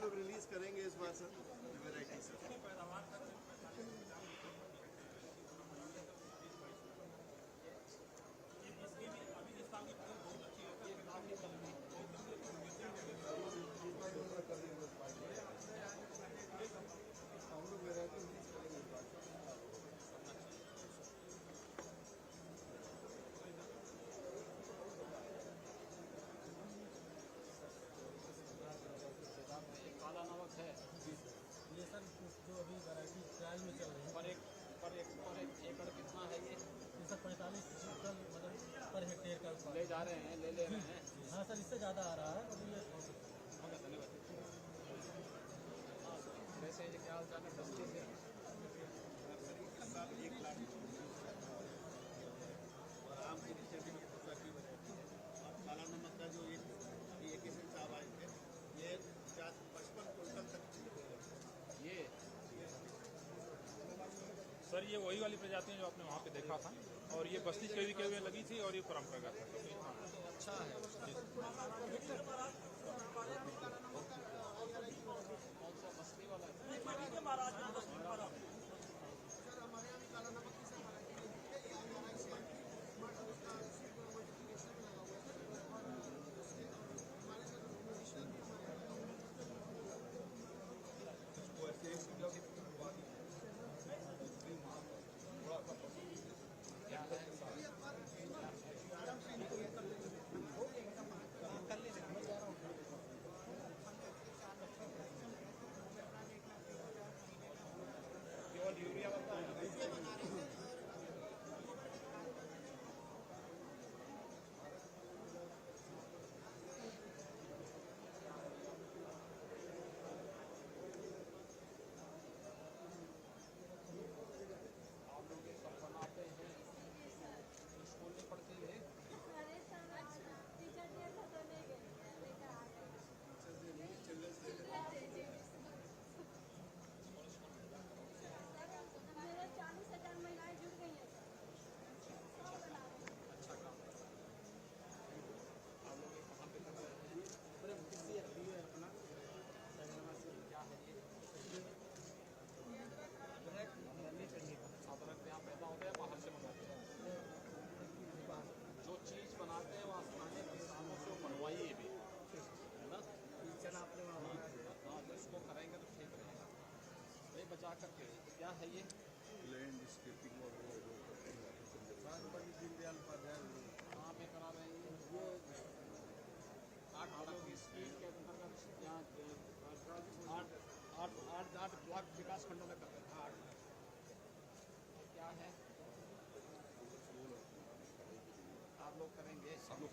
जब रिलीज करेंगे इस बार सर वैरायटी सर। हम लोग वैरायटी रिलीज करेंगे इस बार। काला नमक है ये सर जो अभी वैरायटी ट्रायल में चल रही है पर एकड़ कितना है ये सर 45 क्विंटल मतलब पर हेक्टेयर का उत्पादन ले जा रहे हैं ले रहे हैं। हाँ सर इससे ज़्यादा आ रहा है अभी ये धन्यवाद। वैसे ये क्या हाल चाल है बस्ती से 1 लाख और आम की नीचे भी पूछा की वैरायटी है। अब काला नमक का जो एक ही साहब आए थे ये 55 क्विंटल तक ये सर ये वही वाली प्रजातियां जो आपने वहाँ पे देखा था और ये बस्ती के हुए लगी थी और ये परंपरागत है। अच्छा है। कौन सा बस्ती वाला है? सर हमारे यहाँ भी काला नमक की सब क्या है? केवल यूरिया बनता है। आप लोग ये सब बनाते हैं स्कूल में पढ़ते हैं। अरे सर टीचर दिया था तो नहीं गए लेकर आ गए। मेरे 40,000 महिलाएं जुड़ गई हैं सर। सब बना रहे हैं। अच्छा काम है। आप लोग ये कहाँ पे कर रहे हैं? क्या है ये? अदरक यहाँ पैदा होता है बाहर से मंगाते हैं। जो चीज़ बनाते हैं वहाँ स्थानीय किसानों से बनवाइए भी है ना। हाँ तो इसको करेंगे तो ठीक रहेगा। ये बचा करके क्या है ये? लैंड स्केपिंग दीनदयाल उपाध्याय कहाँ पे करा रहे हैं ये? 8 की स्कीम के अंतर्गत यहाँ 8 ब्लॉक विकास खंडों में कर रहे हैं। 8 क्या है आप लोग करेंगे? सब लोग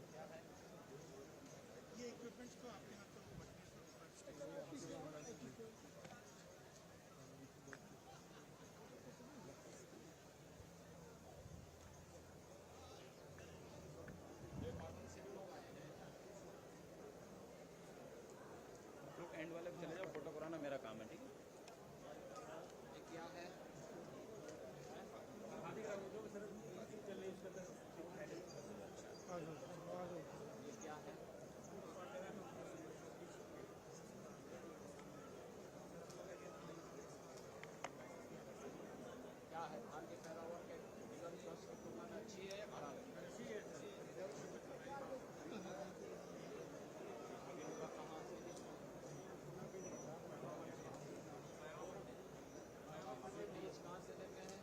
क्या है ये इक्विपमेंट्स तो आपके यहाँ लोग एंड वाले पे चले जाओ, फोटो कराना मेरा काम है, ठीक है। ये क्या है? ये क्या है? क्या है? धान की पैदावार के विगत वर्ष की तुलना में अच्छी है या खराब है? अच्छी है। इनका कहाँ से बीज कहाँ से लेते हैं?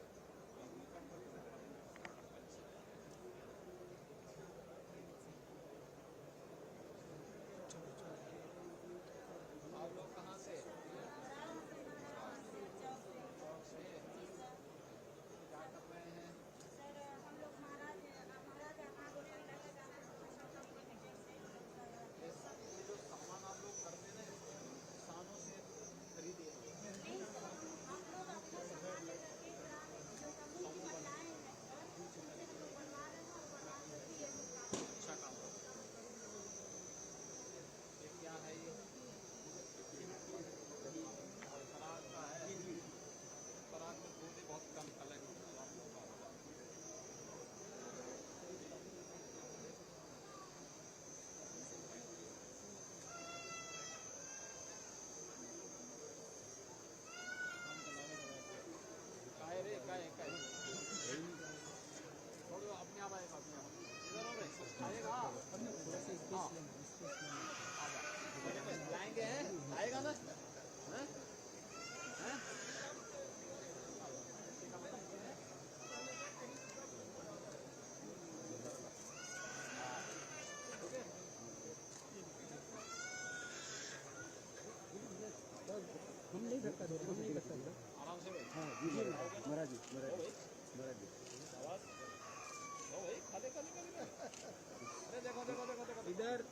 इधर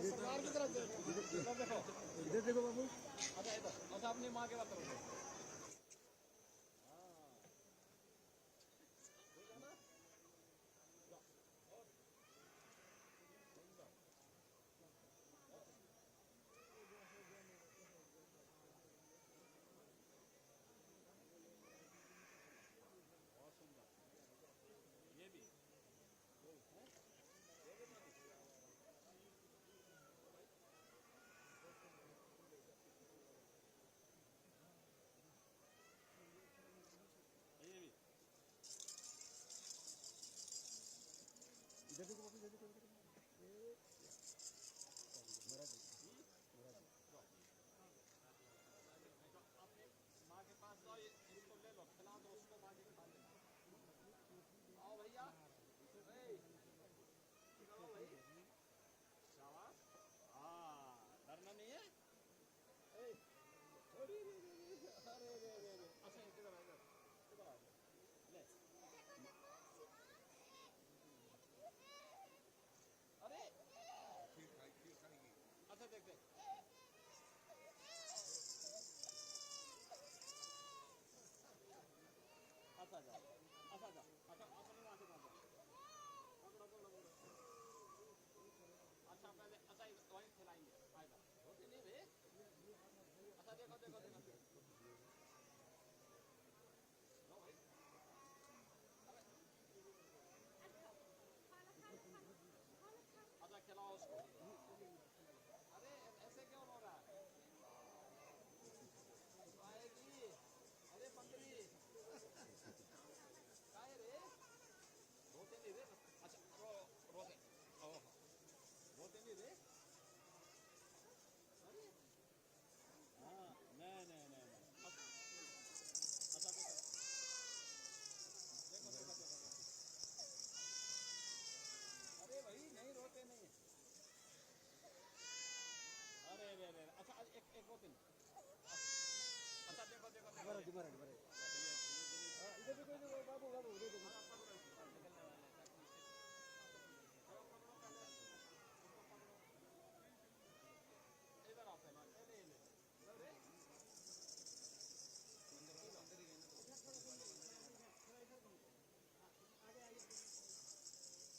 सरकार की तरफ देखो इधर देखो बाबू। अच्छा इधर अच्छा अपनी माँ के बात करो इधर देखो बाबू, इधर देखो, इधर देखो। अपने माँ के पास जाओ इसको ले लो खिला दो उसको माँ के खा लेना आओ भैया चलो भाई शाबाश हाँ डरना नहीं है अरे अच्छा इधर आ इधर आ ले अरे अच्छा देख देख अच्छा जा अच्छा अपनी माँ के पास पकड़ो अच्छा पहले अच्छा वहीं खिलाएंगे आएगा होती नहीं बे अच्छा देखो लो भाई अच्छा खिलाओ उसको अरे ऐसे क्यों हो रहा है आएगी अरे बकरी काय रे रोते नहीं रे अच्छा रोते ओह रोते नहीं रे अरे हाँ नहीं अच्छा देखो अरे भाई नहीं रोते नहीं अरे अच्छा एक रोते नहीं अच्छा देखो इधर देखो बाबू, इधर देखो। इधर आओ पहले ले अरे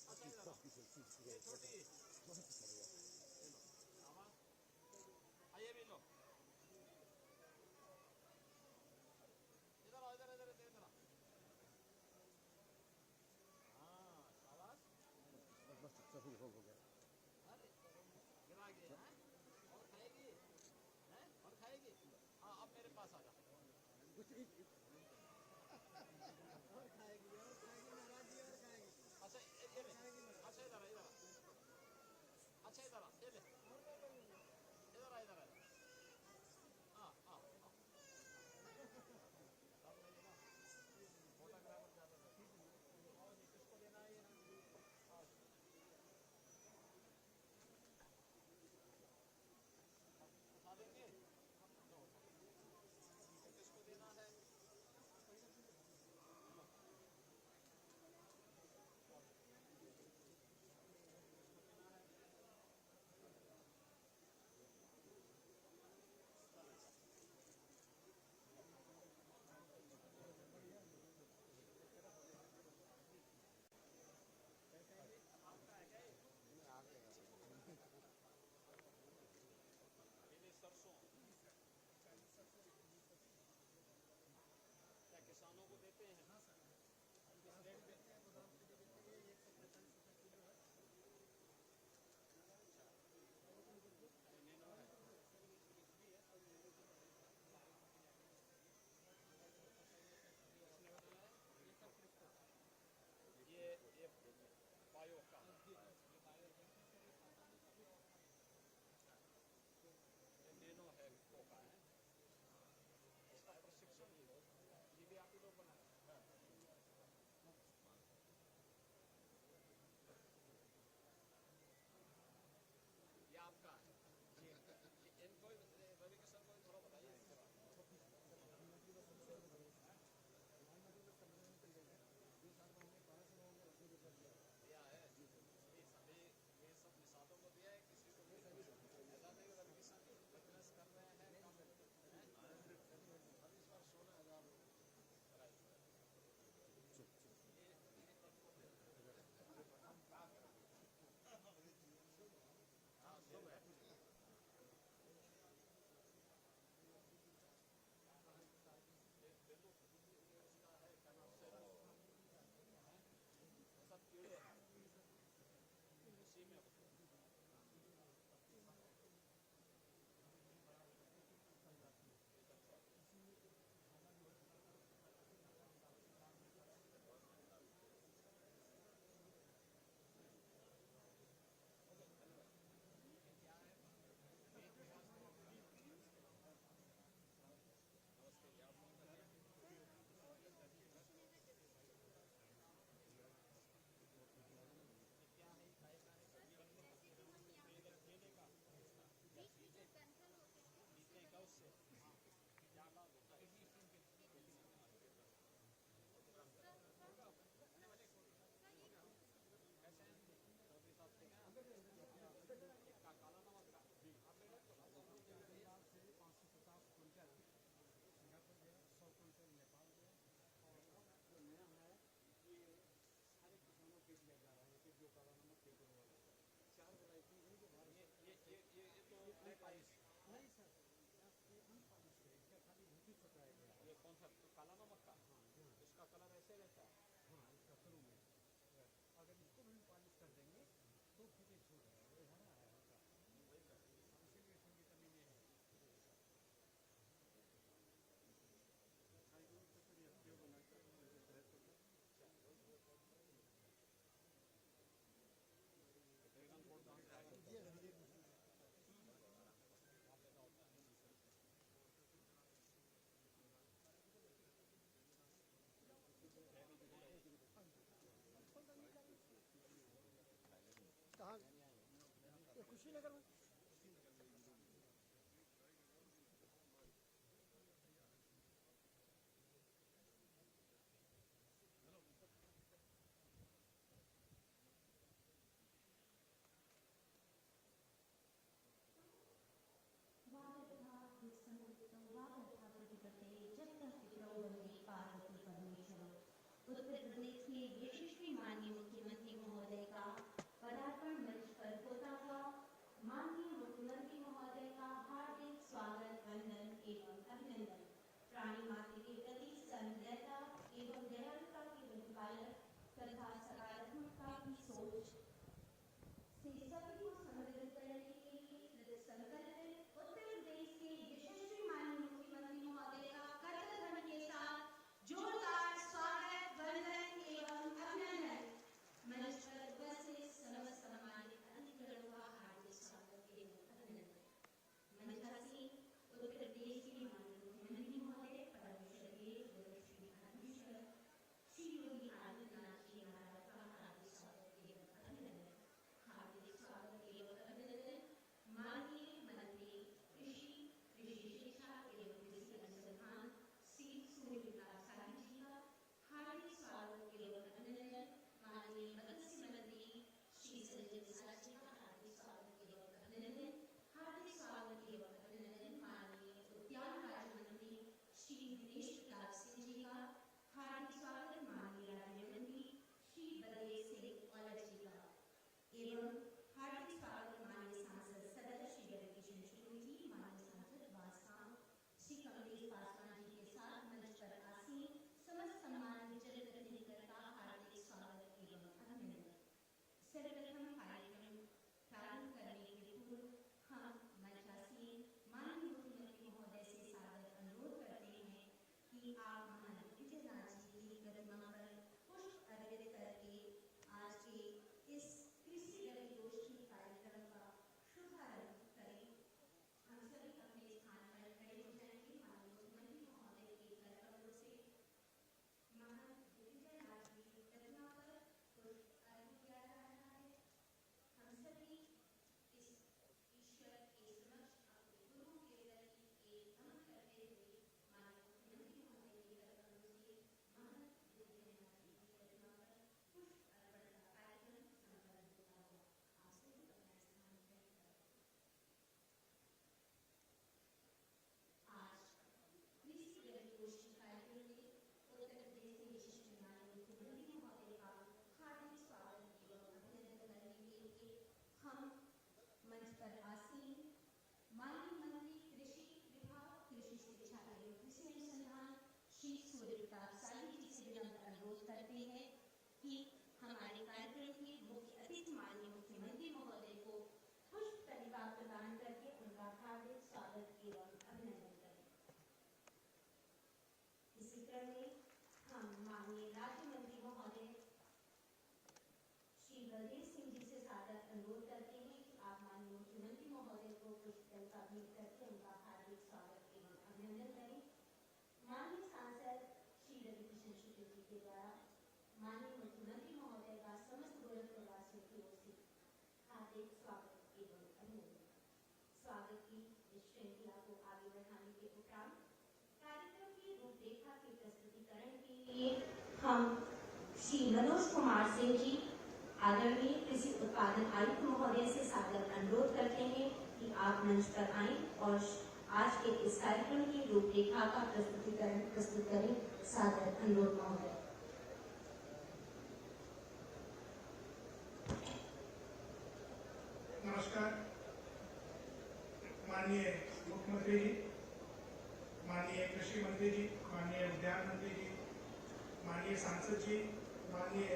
अच्छा इधर आओ ये छोटी आइए भी लो इधर आओ हाँ शाबाश बस सफी हो गया। अरे गिरा गया है और खाएगी हैं और खाएगी हाँ अब मेरे पास आ जा और खाएगी महाराज जी, और खाएगी। अच्छा ये ले अच्छा इधर आ अच्छा इधर आ ये ले इधर आ हाँ फोटोग्राफर ज़्यादा और किसको देना है ये उठा देंगे किसको देना है है पालिश? नहीं सर, ये अनपॉलिश है, इसका खाली धोती पकड़ाया गया है। ये कौन सा काला नमक का? इसका कलर ऐसे रहता है। हाँ, इसका शुरू में अगर इसको भी पॉलिश कर देंगे तो फिर ये छूट है, ये हरा है हल्का, वही सर। इसीलिए इसमें विटामिन ए है। बैगन कोड कहाँ से आएगा? कहाँ? ये कुशीनगर में। उत्तर प्रदेश के यशस्वी माननीय मुख्यमंत्री महोदय का पदार्पण मंच पर होता हुआ माननीय मुख्यमंत्री महोदय का हार्दिक स्वागत, वंदन एवं अभिनंदन। प्राणी मात्र के प्रति संवेदनता एवं दयालुता के प्रतिपालक तथा सकारात्मकता की सोच से सभी को संबोधित करने के लिए कृत संकल्प उत्तर प्रदेश के यशस्वी माननीय मुख्यमंत्री महोदय का करतल ध्वनि के साथ जोरदार स्वागत, वंदन एवं अभिनंदन। मंच पर उपस्थित समस्त सम्मानित अतिथिगणों का हार्दिक स्वागत एवं अभिनंदन। मंचासीन उत्तर प्रदेश के माननीय मुख्यमंत्री महोदय परम श्रद्धेय गुरु श्री धर्मेश्वर श्री योगी आदित्यनाथ जी महाराज का हार्दिक स्वागत एवं अभिनंदन। हार्दिक स्वागत एवं अभिनंदन माननीय मंत्री कृषि, कृषि शिक्षा एवं कृषि अनुसंधान श्री सूर्य प्रकाश शाही जी का हार्दिक स्वागत एवं अभिनंदन। माननीय मत्स्य मंत्री श्री संजय मिश्रा जी का हार्दिक स्वागत एवं अभिनंदन। हार्दिक स्वागत एवं अभिनंदन माननीय उद्यान राज्य मंत्री श्री दिनेश प्रताप सिंह जी का हार्दिक स्वागत। माननीय राज्य मंत्री श्री बलदेव सिंह औलख जी का एवं हार्दिक स्वागत माननीय सांसद सदस्य श्री रविकिशन शुक्ल जी, माननीय सांसद वासगांव श्री कमलेश पासवान जी के साथ मंच पर आसीन समस्त सम्मानित जनप्रतिनिधिगण का हार्दिक स्वागत एवं अभिनंदन। सर्वप्रथम कार्यक्रम प्रारंभ करने के पूर्व हम मंचासीन माननीय मुख्यमंत्री महोदय से सादर अनुरोध करते हैं कि आप महान विजयनाथ जी की प्रतिमा पर पुष्प अर्पित करके आज के इस कृषि रवि गोष्ठी कार्यक्रम का शुभारंभ करें। हम सभी अपने स्थान पर खड़े हो जाएंगे। माननीय मुख्यमंत्री महोदय के कर कमलों से महान विजयनाथ जी की प्रतिमा पर पुष्प अर्पित किया जा रहा है। हम सभी इस ईश्वर के समक्ष अपने गुरु के प्रति एक नमन करते हुए माननीय मुख्यमंत्री महोदय के कर कमलों से महान विजयनाथ जी की प्रतिमा पर पुष्प अर्पण का कार्यक्रम संपन्न होता हुआ आप सभी अपना स्थान ग्रहण करें। आज कृषि रवि गोष्ठी कार्यक्रम में उत्तर प्रदेश के यशस्वी माननीय मुख्यमंत्री महोदय का हार्दिक स्वागत एवं अभिनंदन करने के लिए हम मंच पर आसीन माननीय मंत्री कृषि विभाग, कृषि शिक्षा एवं कृषि अनुसंधान श्री सूर्य प्रताप शाही जी से विनम्र अनुरोध करते हैं कि हमारे कार्यक्रम के मुख्य अतिथि माननीय मुख्यमंत्री महोदय को पुष्प तरीका प्रदान करके उनका हार्दिक स्वागत एवं अभिनंदन करें। इसी क्रम में हम माननीय राज्य मंत्री महोदय श्री बलदेव सिंह जी से सादर अनुरोध करते हैं कि आप माननीय मुख्यमंत्री महोदय को पुष्प तरीका भेंट करके उनका हार्दिक स्वागत एवं अभिनंदन करें। माननीय सांसद श्री रविकिशन शुक्ल जी के द्वारा माननीय मुख्यमंत्री महोदय का समस्त गोरखपुर वासियों की ओर से हार्दिक स्वागत एवं अभिनंदन। स्वागत की इस श्रृंखला को आगे बढ़ाने के उपरांत कार्यक्रम की रूपरेखा के प्रस्तुतिकरण के लिए हम श्री मनोज कुमार सिंह जी आदरणीय कृषि उत्पादन आयुक्त महोदय से सादर अनुरोध करते हैं कि आप मंच पर आएं और आज के इस कार्यक्रम की रूपरेखा का प्रस्तुतिकरण प्रस्तुत करें। सादर अनुरोध महोदय। नमस्कार। माननीय मुख्यमंत्री जी, माननीय कृषि मंत्री जी, माननीय उद्यान मंत्री जी, माननीय सांसद जी, माननीय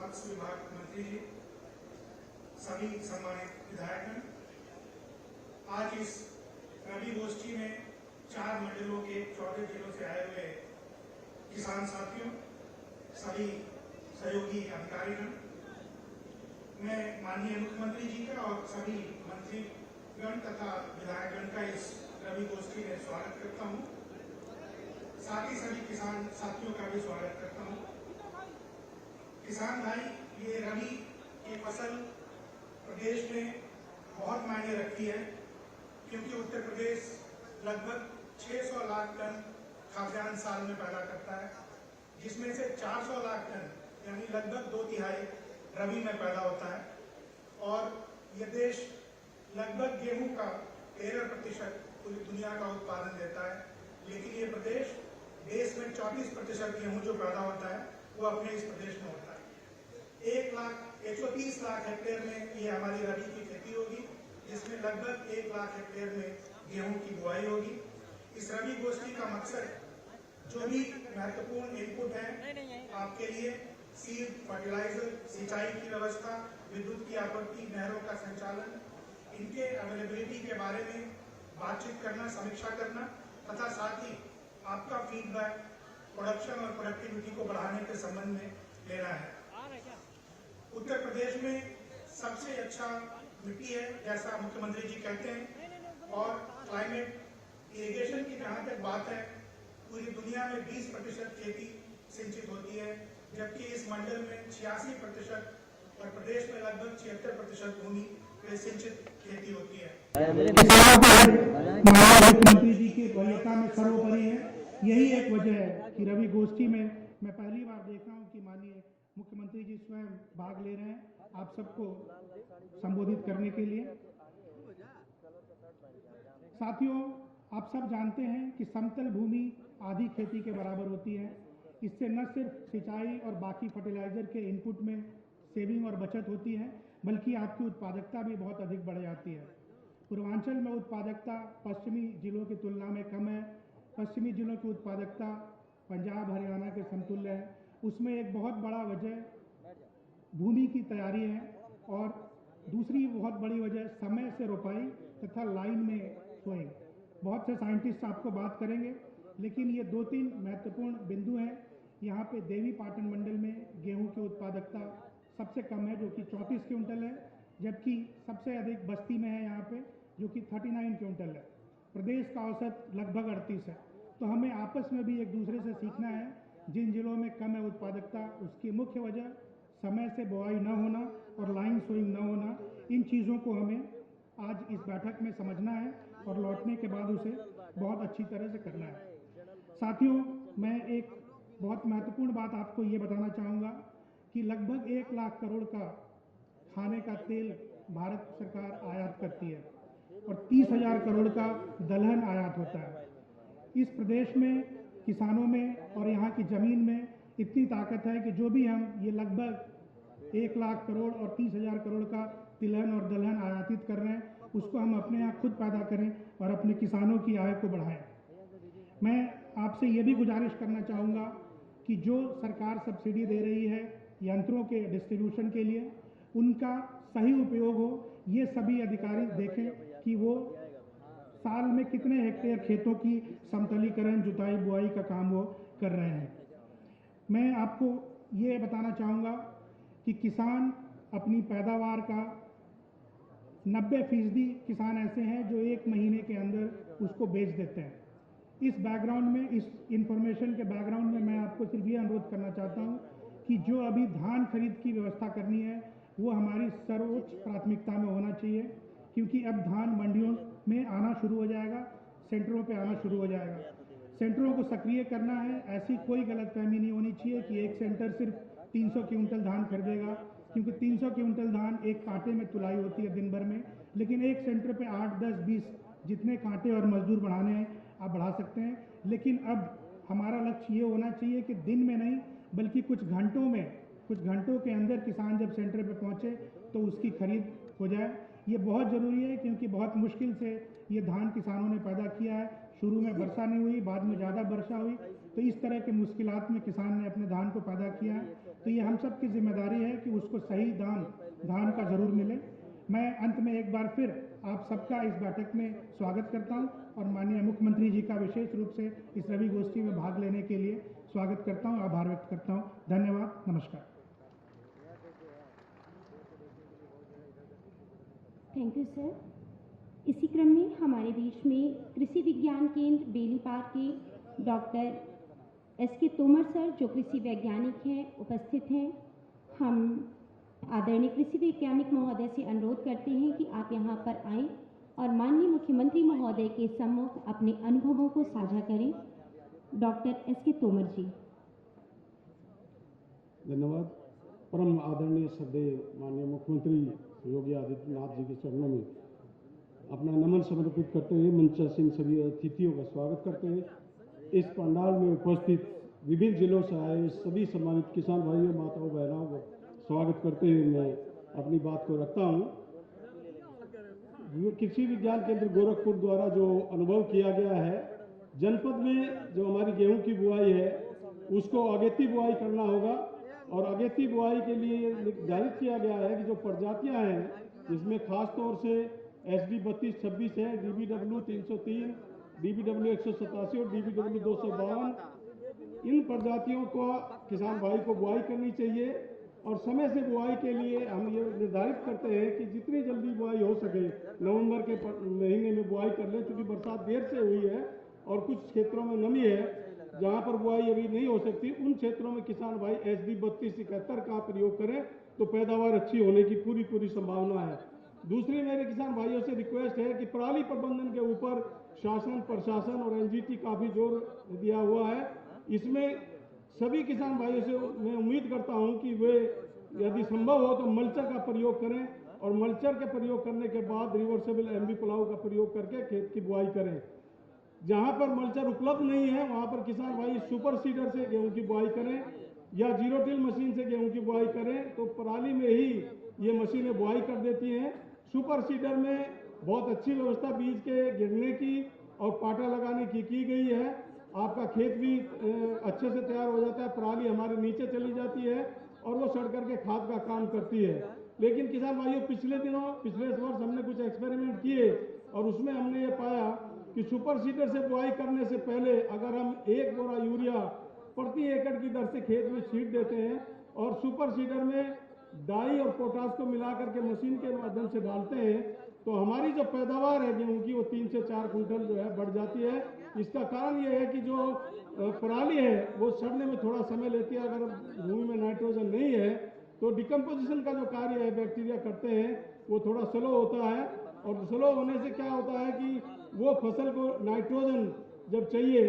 मत्स्य विभाग मंत्री जी, सभी सम्मानित विधायकगण, आज इस रवि गोष्ठी में 4 मंडलों के 14 जिलों से आए हुए किसान साथियों, सभी सहयोगी अधिकारीगण, मैं माननीय मुख्यमंत्री जी का और सभी मंत्रीगण तथा विधायकगण का इस रवि गोष्ठी में स्वागत करता हूं। साथ ही सभी किसान साथियों का भी स्वागत करता हूं। किसान भाई, ये रबी की फसल प्रदेश में बहुत मायने रखती है, क्योंकि उत्तर प्रदेश लगभग 600 लाख टन खाद्यान्न साल में पैदा करता है, जिसमें से 400 लाख टन यानी लगभग 2/3 रबी में पैदा होता है। और यह देश लगभग गेहूं का 13% पूरी दुनिया का उत्पादन देता है, लेकिन ये प्रदेश देश में 34% गेहूं जो पैदा होता है वो अपने इस प्रदेश में होता है। 130 लाख हेक्टेयर में ये हमारी रबी की खेती होगी, जिसमें लगभग 1 लाख हेक्टेयर में गेहूं की बुआई होगी। इस रबी गोष्ठी का मकसद जो भी महत्वपूर्ण इनपुट है आपके लिए, सीड, फर्टिलाइजर, सिंचाई की व्यवस्था, विद्युत की आपूर्ति, नहरों का संचालन, इनके अवेलेबिलिटी के बारे में बातचीत करना, समीक्षा करना तथा साथ ही आपका फीडबैक प्रोडक्शन और प्रोडक्टिविटी को बढ़ाने के संबंध में लेना है। उत्तर प्रदेश में सबसे अच्छा मिट्टी है, जैसा मुख्यमंत्री जी कहते हैं, और क्लाइमेट इरिगेशन की जहाँ तक बात है, पूरी दुनिया में 20% खेती सिंचित होती है, जबकि इस मंडल में 86% और प्रदेश में लगभग 76% भूमि पे सिंचित खेती होती है। मुख्यमंत्री जी की वरीयता में सर्वोपरि है। यही एक वजह है कि रवि गोष्ठी में मैं पहली बार देख रहा हूँ कि माननीय मुख्यमंत्री जी स्वयं भाग ले रहे हैं आप सबको संबोधित करने के लिए। साथियों, आप सब जानते हैं कि समतल भूमि आधी खेती के बराबर होती है। इससे न सिर्फ सिंचाई और बाकी फर्टिलाइजर के इनपुट में सेविंग और बचत होती है, बल्कि आपकी उत्पादकता भी बहुत अधिक बढ़ जाती है। पूर्वांचल में उत्पादकता पश्चिमी जिलों की तुलना में कम है। पश्चिमी जिलों की उत्पादकता पंजाब, हरियाणा के समतुल्य है। उसमें एक बहुत बड़ा वजह भूमि की तैयारी है, और दूसरी बहुत बड़ी वजह समय से रोपाई तथा लाइन में सोइंग। बहुत से साइंटिस्ट आपको बात करेंगे, लेकिन ये 2-3 महत्वपूर्ण बिंदु हैं। यहाँ पे देवी पाटन मंडल में गेहूं की उत्पादकता सबसे कम है, जो कि 34 क्विंटल है, जबकि सबसे अधिक बस्ती में है यहाँ पे, जो कि 39 क्विंटल है। प्रदेश का औसत लगभग 38 है। तो हमें आपस में भी एक दूसरे से सीखना है। जिन जिलों में कम है उत्पादकता, उसकी मुख्य वजह समय से बुआई न होना और लाइन सोइंग न होना। इन चीज़ों को हमें आज इस बैठक में समझना है और लौटने के बाद उसे बहुत अच्छी तरह से करना है। साथियों, मैं एक बहुत महत्वपूर्ण बात आपको ये बताना चाहूँगा कि लगभग 1 लाख करोड़ का खाने का तेल भारत सरकार आयात करती है और 30,000 करोड़ का दलहन आयात होता है। इस प्रदेश में किसानों में और यहाँ की ज़मीन में इतनी ताकत है कि जो भी हम ये लगभग 1 लाख करोड़ और 30,000 करोड़ का तिलहन और दलहन आयातित कर रहे हैं, उसको हम अपने यहाँ खुद पैदा करें और अपने किसानों की आय को बढ़ाएं। मैं आपसे ये भी गुजारिश करना चाहूँगा कि जो सरकार सब्सिडी दे रही है यंत्रों के डिस्ट्रीब्यूशन के लिए, उनका सही उपयोग हो। ये सभी अधिकारी देखें कि वो साल में कितने हेक्टेयर खेतों की समतलीकरण, जुताई, बुआई का काम वो कर रहे हैं। मैं आपको ये बताना चाहूँगा कि किसान अपनी पैदावार का 90% किसान ऐसे हैं जो 1 महीने के अंदर उसको बेच देते हैं। इस बैकग्राउंड में, इस इंफॉर्मेशन के बैकग्राउंड में मैं आपको सिर्फ ये अनुरोध करना चाहता हूँ कि जो अभी धान खरीद की व्यवस्था करनी है वो हमारी सर्वोच्च प्राथमिकता में होना चाहिए, क्योंकि अब धान मंडियों में आना शुरू हो जाएगा, सेंटरों पे आना शुरू हो जाएगा। सेंटरों को सक्रिय करना है। ऐसी कोई गलतफहमी नहीं होनी चाहिए कि एक सेंटर सिर्फ 300 क्विंटल धान खरीदेगा, क्योंकि 300 क्विंटल धान एक कांटे में तुलाई होती है दिन भर में, लेकिन एक सेंटर पे 8, 10, 20 जितने कांटे और मजदूर बढ़ाने हैं आप बढ़ा सकते हैं। लेकिन अब हमारा लक्ष्य ये होना चाहिए कि दिन में नहीं, बल्कि कुछ घंटों के अंदर किसान जब सेंटर पे पहुंचे तो उसकी खरीद हो जाए। ये बहुत ज़रूरी है, क्योंकि बहुत मुश्किल से ये धान किसानों ने पैदा किया है। शुरू में वर्षा नहीं हुई, बाद में ज़्यादा वर्षा हुई, तो इस तरह के मुश्किलात में किसान ने अपने धान को पैदा किया है। तो ये हम सब की जिम्मेदारी है कि उसको सही दाम धान का ज़रूर मिले। मैं अंत में एक बार फिर आप सबका इस बैठक में स्वागत करता हूं और माननीय मुख्यमंत्री जी का विशेष रूप से इस रवि गोष्ठी में भाग लेने के लिए स्वागत करता हूं, आभार व्यक्त करता हूं। धन्यवाद, नमस्कार। Thank you sir. इसी क्रम में हमारे बीच में कृषि विज्ञान केंद्र बेलीपार के डॉक्टर एस के तोमर सर, जो कृषि वैज्ञानिक हैं, उपस्थित हैं। हम आदरणीय कृषि वैज्ञानिक महोदय से अनुरोध करते हैं कि आप यहाँ पर आएं और माननीय मुख्यमंत्री महोदय के सम्मुख अपने अनुभवों को साझा करें। डॉक्टर एस के तोमर जी। धन्यवाद। परम आदरणीय श्रद्धेय माननीय मुख्यमंत्री योगी आदित्यनाथ जी के चरणों में अपना नमन समर्पित करते हुए मंचासीन सभी अतिथियों का स्वागत करते हुए इस पंडाल में उपस्थित विभिन्न जिलों से आए सभी सम्मानित किसान भाइयों, माताओं, बहनों का स्वागत करते हुए मैं अपनी बात को रखता हूँ। कृषि विज्ञान केंद्र गोरखपुर द्वारा जो अनुभव किया गया है, जनपद में जो हमारी गेहूं की बुआई है उसको अगेती बुआई करना होगा और अगेती बुआई के लिए निर्धारित किया गया है कि जो प्रजातियां हैं, जिसमें खास तौर से SD 3226 है, DBW 303, DBW 187 और DBW 252, इन प्रजातियों को किसान भाई को बुआई करनी चाहिए और समय से बुआई के लिए हम ये निर्धारित करते हैं कि जितनी जल्दी बुआई हो सके नवंबर के महीने में बुआई कर लें, क्योंकि बरसात देर से हुई है और कुछ क्षेत्रों में नमी है जहां पर बुआई अभी नहीं हो सकती। उन क्षेत्रों में किसान भाई SD 3271 का प्रयोग करें तो पैदावार अच्छी होने की पूरी संभावना है। दूसरी मेरे किसान भाइयों से रिक्वेस्ट है कि पराली प्रबंधन के ऊपर शासन, प्रशासन और NGT काफी जोर दिया हुआ है। इसमें सभी किसान भाइयों से मैं उम्मीद करता हूं कि वे यदि संभव हो तो मल्चर का प्रयोग करें और मल्चर के प्रयोग करने के बाद रिवर्सेबल MB प्लाऊ का प्रयोग करके खेत की बुआई करें। जहां पर मल्चर उपलब्ध नहीं है वहां पर किसान भाई सुपर सीडर से गेहूं की बुआई करें या जीरो टिल मशीन से गेहूं की बुआई करें तो पराली में ही ये मशीनें बुआई कर देती हैं। सुपर सीडर में बहुत अच्छी व्यवस्था बीज के गिरने की और पाटा लगाने की गई है। आपका खेत भी अच्छे से तैयार हो जाता है, पराली हमारे नीचे चली जाती है और वो सड़ करके खाद का काम करती है। लेकिन किसान भाइयों, पिछले वर्ष हमने कुछ एक्सपेरिमेंट किए और उसमें हमने ये पाया कि सुपर सीडर से बुआई करने से पहले अगर हम 1 बोरा यूरिया प्रति एकड़ की दर से खेत में छींट देते हैं और सुपर सीडर में डाई और पोटाश को मिलाकर के मशीन के माध्यम से डालते हैं तो हमारी जो पैदावार है गेहूं की वो 3 से 4 कुंटल जो है बढ़ जाती है। इसका कारण ये है कि जो पराली है वो सड़ने में थोड़ा समय लेती है। अगर भूमि में नाइट्रोजन नहीं है तो डिकम्पोजिशन का जो कार्य है बैक्टीरिया करते हैं वो थोड़ा स्लो होता है और स्लो होने से क्या होता है कि वो फसल को नाइट्रोजन जब चाहिए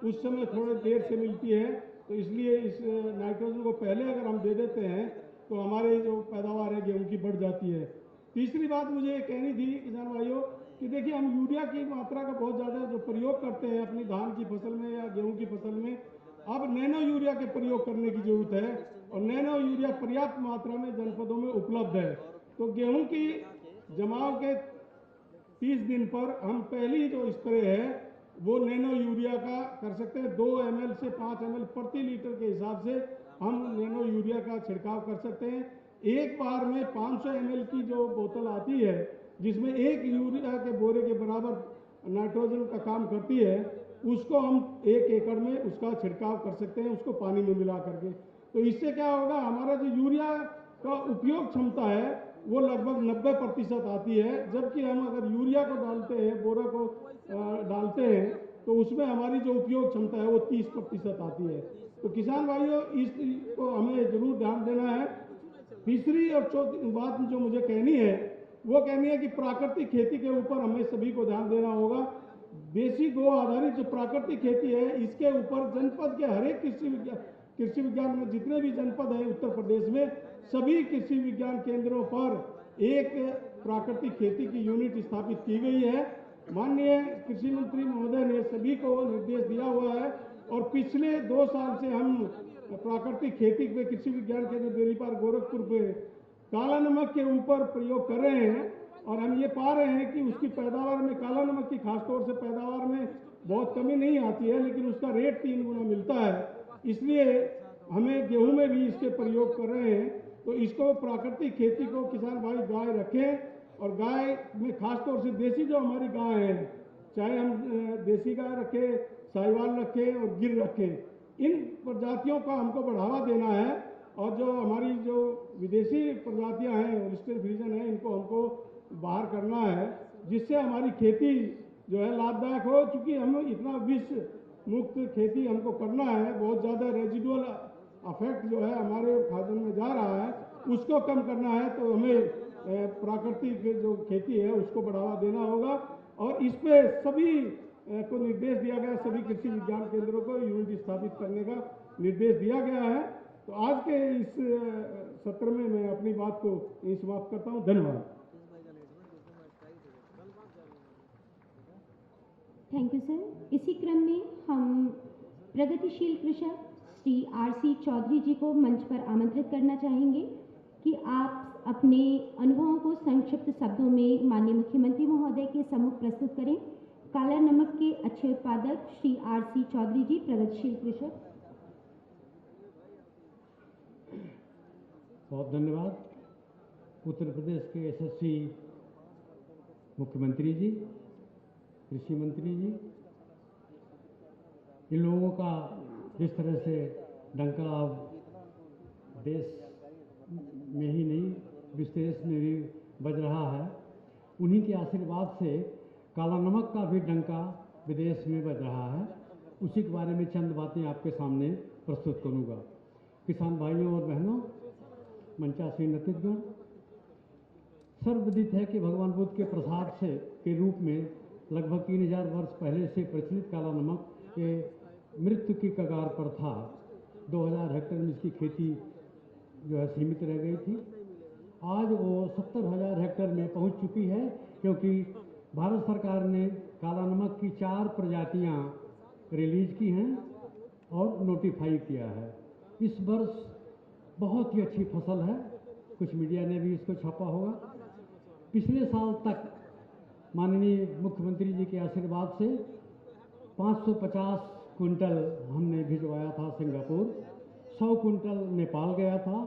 उस समय थोड़ी देर से मिलती है। तो इसलिए इस नाइट्रोजन को पहले अगर हम दे देते हैं तो हमारे जो पैदावार है गेहूं की बढ़ जाती है। तीसरी बात मुझे ये कहनी थी किसान भाइयों कि देखिए, हम यूरिया की मात्रा का बहुत ज़्यादा जो प्रयोग करते हैं अपनी धान की फसल में या गेहूं की फसल में, अब नैनो यूरिया के प्रयोग करने की जरूरत है और नैनो यूरिया पर्याप्त मात्रा में जनपदों में उपलब्ध है। तो गेहूं की जमाव के 30 दिन पर हम पहली जो स्प्रे है वो नैनो यूरिया का कर सकते हैं। 2 ml से 5 ml प्रति लीटर के हिसाब से हम नैनो यूरिया का छिड़काव कर सकते हैं। एक बार में 500 ml की जो बोतल आती है जिसमें 1 यूरिया के बोरे के बराबर नाइट्रोजन का काम करती है, उसको हम 1 एकड़ में उसका छिड़काव कर सकते हैं, उसको पानी में मिला करके। तो इससे क्या होगा, हमारा जो यूरिया का उपयोग क्षमता है वो लगभग 90% आती है। जबकि हम अगर यूरिया को डालते हैं, बोरा को डालते हैं तो उसमें हमारी जो उपयोग क्षमता है वो 30% आती है। तो किसान भाइयों, इसको हमें जरूर ध्यान देना है। तीसरी और चौथी बात जो मुझे कहनी है वो कहनी है कि प्राकृतिक खेती के ऊपर हमें सभी को ध्यान देना होगा। देसी गौ आधारित जो प्राकृतिक खेती है इसके ऊपर जनपद के हर एक कृषि विज्ञान में जितने भी जनपद हैं उत्तर प्रदेश में, सभी कृषि विज्ञान केंद्रों पर एक प्राकृतिक खेती की यूनिट स्थापित की गई है। माननीय कृषि मंत्री महोदय ने सभी को निर्देश दिया हुआ है और पिछले 2 साल से हम प्राकृतिक खेती पे कृषि विज्ञान केंद्र बेलीपार गोरखपुर पे काला नमक के ऊपर प्रयोग कर रहे हैं और हम ये पा रहे हैं कि उसकी पैदावार में, काला नमक की खासतौर से पैदावार में बहुत कमी नहीं आती है, लेकिन उसका रेट 3 गुना मिलता है। इसलिए हमें गेहूं में भी इसके प्रयोग कर रहे हैं। तो इसको प्राकृतिक खेती को किसान भाई गाय रखें, और गाय में खासतौर से देसी जो हमारी गाय है, चाहे हम देसी गाय रखें, साहिवाल रखें और गिर रखें, इन प्रजातियों का हमको बढ़ावा देना है। और जो हमारी जो विदेशी प्रजातियां हैं, होल्स्टीन फ्रीजियन है, इनको हमको बाहर करना है, जिससे हमारी खेती जो है लाभदायक हो। चूँकि हम इतना विष मुक्त खेती हमको करना है, बहुत ज़्यादा रेजिडुअल अफेक्ट जो है हमारे खाद्यान्न में जा रहा है, उसको कम करना है। तो हमें प्राकृतिक जो खेती है उसको बढ़ावा देना होगा, और इस पे सभी को निर्देश दिया गया, सभी कृषि विज्ञान केंद्रों को यूनिट स्थापित करने का निर्देश दिया गया है। तो आज के इस सत्र में मैं अपनी बात को यहीं समाप्त करता हूँ। धन्यवाद। Thank you sir. इसी क्रम में हम प्रगतिशील कृषक श्री RC चौधरी जी को मंच पर आमंत्रित करना चाहेंगे कि आप अपने अनुभवों को संक्षिप्त शब्दों में माननीय मुख्यमंत्री महोदय के सम्मुख प्रस्तुत करें। काला नमक के अच्छे उत्पादक श्री RC चौधरी जी, प्रगतिशील कृषक। बहुत धन्यवाद। उत्तर प्रदेश के यशस्वी मुख्यमंत्री जी, कृषि मंत्री जी, इन लोगों का जिस तरह से डंका अब देश में ही नहीं विदेश में भी बज रहा है, उन्हीं के आशीर्वाद से काला नमक का भी डंका विदेश में बज रहा है। उसी के बारे में चंद बातें आपके सामने प्रस्तुत करूंगा। किसान भाइयों और बहनों, मंचासीन अतिथिगण, सर्वविदित है कि भगवान बुद्ध के प्रसाद से के रूप में लगभग 3000 वर्ष पहले से प्रचलित काला नमक के मृत्यु की कगार पर था। 2000 हेक्टेयर में इसकी खेती जो है सीमित रह गई थी। आज वो 70,000 हेक्टेयर में पहुंच चुकी है, क्योंकि भारत सरकार ने काला नमक की 4 प्रजातियां रिलीज की हैं और नोटिफाई किया है। इस वर्ष बहुत ही अच्छी फसल है, कुछ मीडिया ने भी इसको छापा होगा। पिछले साल तक माननीय मुख्यमंत्री जी के आशीर्वाद से 550 क्विंटल हमने भिजवाया था सिंगापुर, 100 क्विंटल नेपाल गया था,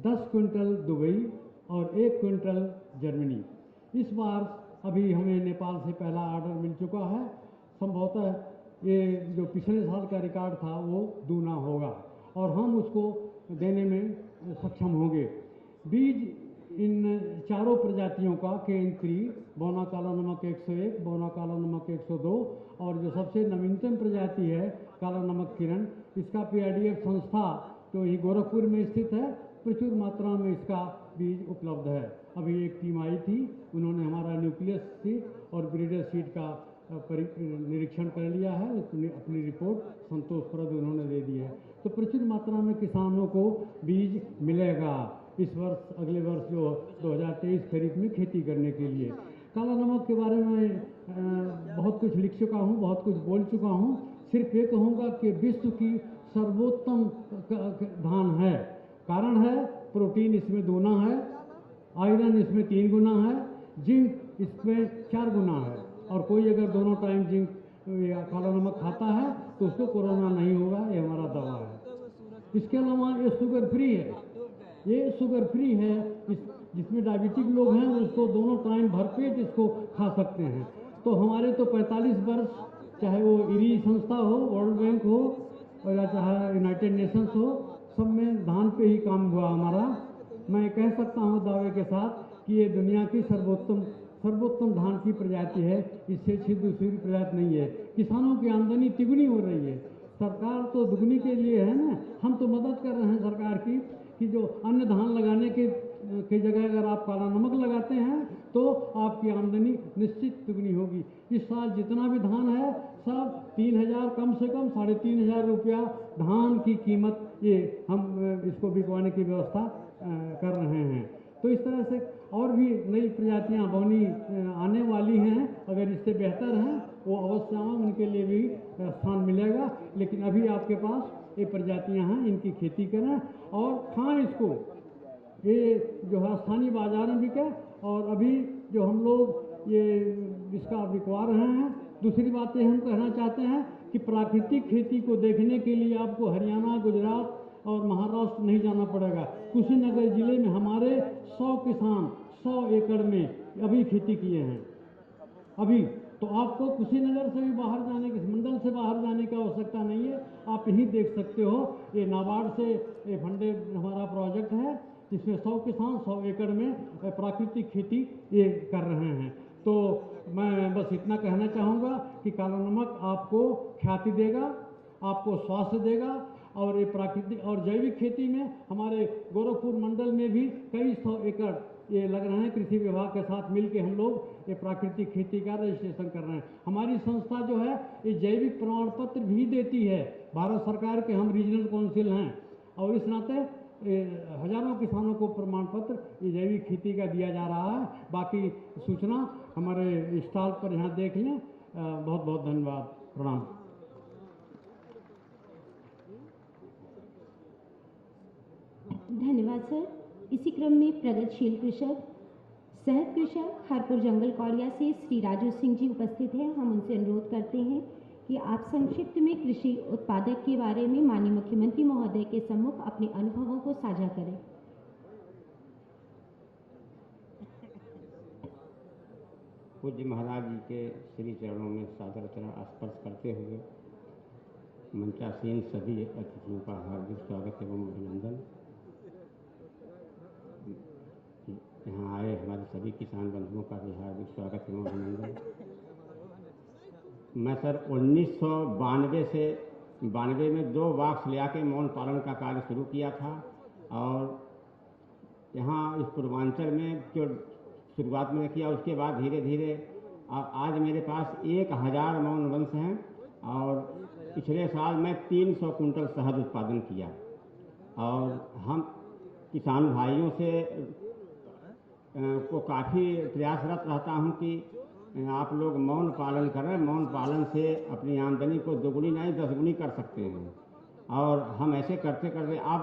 10 क्विंटल दुबई और 1 क्विंटल जर्मनी। इस बार अभी हमें नेपाल से पहला ऑर्डर मिल चुका है। संभवतः ये जो पिछले साल का रिकॉर्ड था वो दूना होगा और हम उसको देने में सक्षम होंगे। बीज इन चारों प्रजातियों का KN3, बौना काला नमक 101, बौना काला नमक 102 और जो सबसे नवीनतम प्रजाति है काला नमक किरण, इसका PIDF संस्था जो ये गोरखपुर में स्थित है, प्रचुर मात्रा में इसका बीज उपलब्ध है। अभी एक टीम आई थी, उन्होंने हमारा न्यूक्लियस सीड और ब्रीडर सीड का निरीक्षण कर लिया है, अपनी रिपोर्ट संतोषप्रद उन्होंने दे दी है। तो प्रचुर मात्रा में किसानों को बीज मिलेगा इस वर्ष, अगले वर्ष जो 2023 खरीफ में खेती करने के लिए। काला नमक के बारे में बहुत कुछ लिख चुका हूँ, बहुत कुछ बोल चुका हूँ। सिर्फ ये कहूँगा कि विश्व की सर्वोत्तम धान है। कारण है प्रोटीन इसमें दूना है, आयरन इसमें 3 गुना है, जिंक इसमें 4 गुना है। और कोई अगर दोनों टाइम जिंक या काला नमक खाता है तो उसको कोरोना नहीं होगा, ये हमारा दावा है। इसके अलावा ये शुगर फ्री है, ये शुगर फ्री है। जिसमें डायबिटिक लोग हैं उसको दोनों टाइम भरपेट इसको खा सकते हैं। तो हमारे तो 45 वर्ष, चाहे वो IRI संस्था हो, वर्ल्ड बैंक हो और चाहे यूनाइटेड नेशंस हो, सब में धान पे ही काम हुआ हमारा। मैं कह सकता हूँ दावे के साथ कि ये दुनिया की सर्वोत्तम धान की प्रजाति है, इससे अच्छी दूसरी प्रजाति नहीं है। किसानों की आमदनी तिगुनी हो रही है। सरकार तो दुगनी के लिए है ना, हम तो मदद कर रहे हैं सरकार की कि जो अन्य धान लगाने के जगह अगर आप काला नमक लगाते हैं तो आपकी आमदनी निश्चित दुगनी होगी। इस साल जितना भी धान है सब 3000, कम से कम 3500 रुपया धान की कीमत, ये हम इसको बिकवाने की व्यवस्था कर रहे हैं। तो इस तरह से और भी नई प्रजातियां बौनी आने वाली हैं, अगर इससे बेहतर हैं वो अवश्य उनके लिए भी स्थान मिलेगा। लेकिन अभी आपके पास ये प्रजातियां हैं, इनकी खेती करें और खाएं इसको। ये जो है स्थानीय बाजार में बिके और अभी जो हम लोग ये इसका बिकवा रहे हैं, दूसरी बात ये हम कहना चाहते हैं कि प्राकृतिक खेती को देखने के लिए आपको हरियाणा, गुजरात और महाराष्ट्र नहीं जाना पड़ेगा। कुशीनगर जिले में हमारे 100 किसान 100 एकड़ में अभी खेती किए हैं अभी। तो आपको कुशीनगर से भी बाहर जाने की, मंडल से बाहर जाने की आवश्यकता नहीं है। आप यहीं देख सकते हो, ये नाबार्ड से ये फंडेड हमारा प्रोजेक्ट है जिसमें 100 किसान 100 एकड़ में प्राकृतिक खेती ये कर रहे हैं। तो मैं बस इतना कहना चाहूँगा कि काला नमक आपको ख्याति देगा, आपको स्वास्थ्य देगा। और ये प्राकृतिक और जैविक खेती में हमारे गोरखपुर मंडल में भी कई 100 एकड़ ये लग रहे हैं। कृषि विभाग के साथ मिलकर हम लोग ये प्राकृतिक खेती का रजिस्ट्रेशन कर रहे हैं। हमारी संस्था जो है ये जैविक प्रमाण पत्र भी देती है। भारत सरकार के हम रीजनल काउंसिल हैं और इस नाते हजारों किसानों को प्रमाण पत्र ये जैविक खेती का दिया जा रहा है। बाकी सूचना हमारे स्टॉल पर यहाँ देख लें। बहुत बहुत धन्यवाद, प्रणाम। धन्यवाद सर। इसी क्रम में प्रगतिशील कृषक, सहज कृषक हरपुर जंगल कौड़िया से श्री राजू सिंह जी उपस्थित हैं। हम उनसे अनुरोध करते हैं कि आप संक्षिप्त में कृषि उत्पादक के बारे में माननीय मुख्यमंत्री महोदय के सम्मुख अपने अनुभवों को साझा करें। पूज्य महाराज जी के श्री चरणों में सादर चरण स्पर्श करते हुए मंचासीन सभी अतिथियों का हार्दिक स्वागत एवं अभिनंदन। यहाँ आए हमारे सभी किसान बंधुओं का भी हार्दिक स्वागत एवं अभिनंदन। मैं सर 1992 में 2 बाक्स ले आके मौन पालन का कार्य शुरू किया था और यहाँ इस पूर्वांचल में जो शुरुआत में किया, उसके बाद धीरे धीरे आज मेरे पास 1000 मौन वंश हैं और पिछले साल मैं 300 कुंटल शहद उत्पादन किया। और हम किसान भाइयों से को काफ़ी प्रयासरत रहता हूं कि आप लोग मौन पालन करें। मौन पालन से अपनी आमदनी को दोगुनी नहीं 10 गुनी कर सकते हैं। और हम ऐसे करते करते अब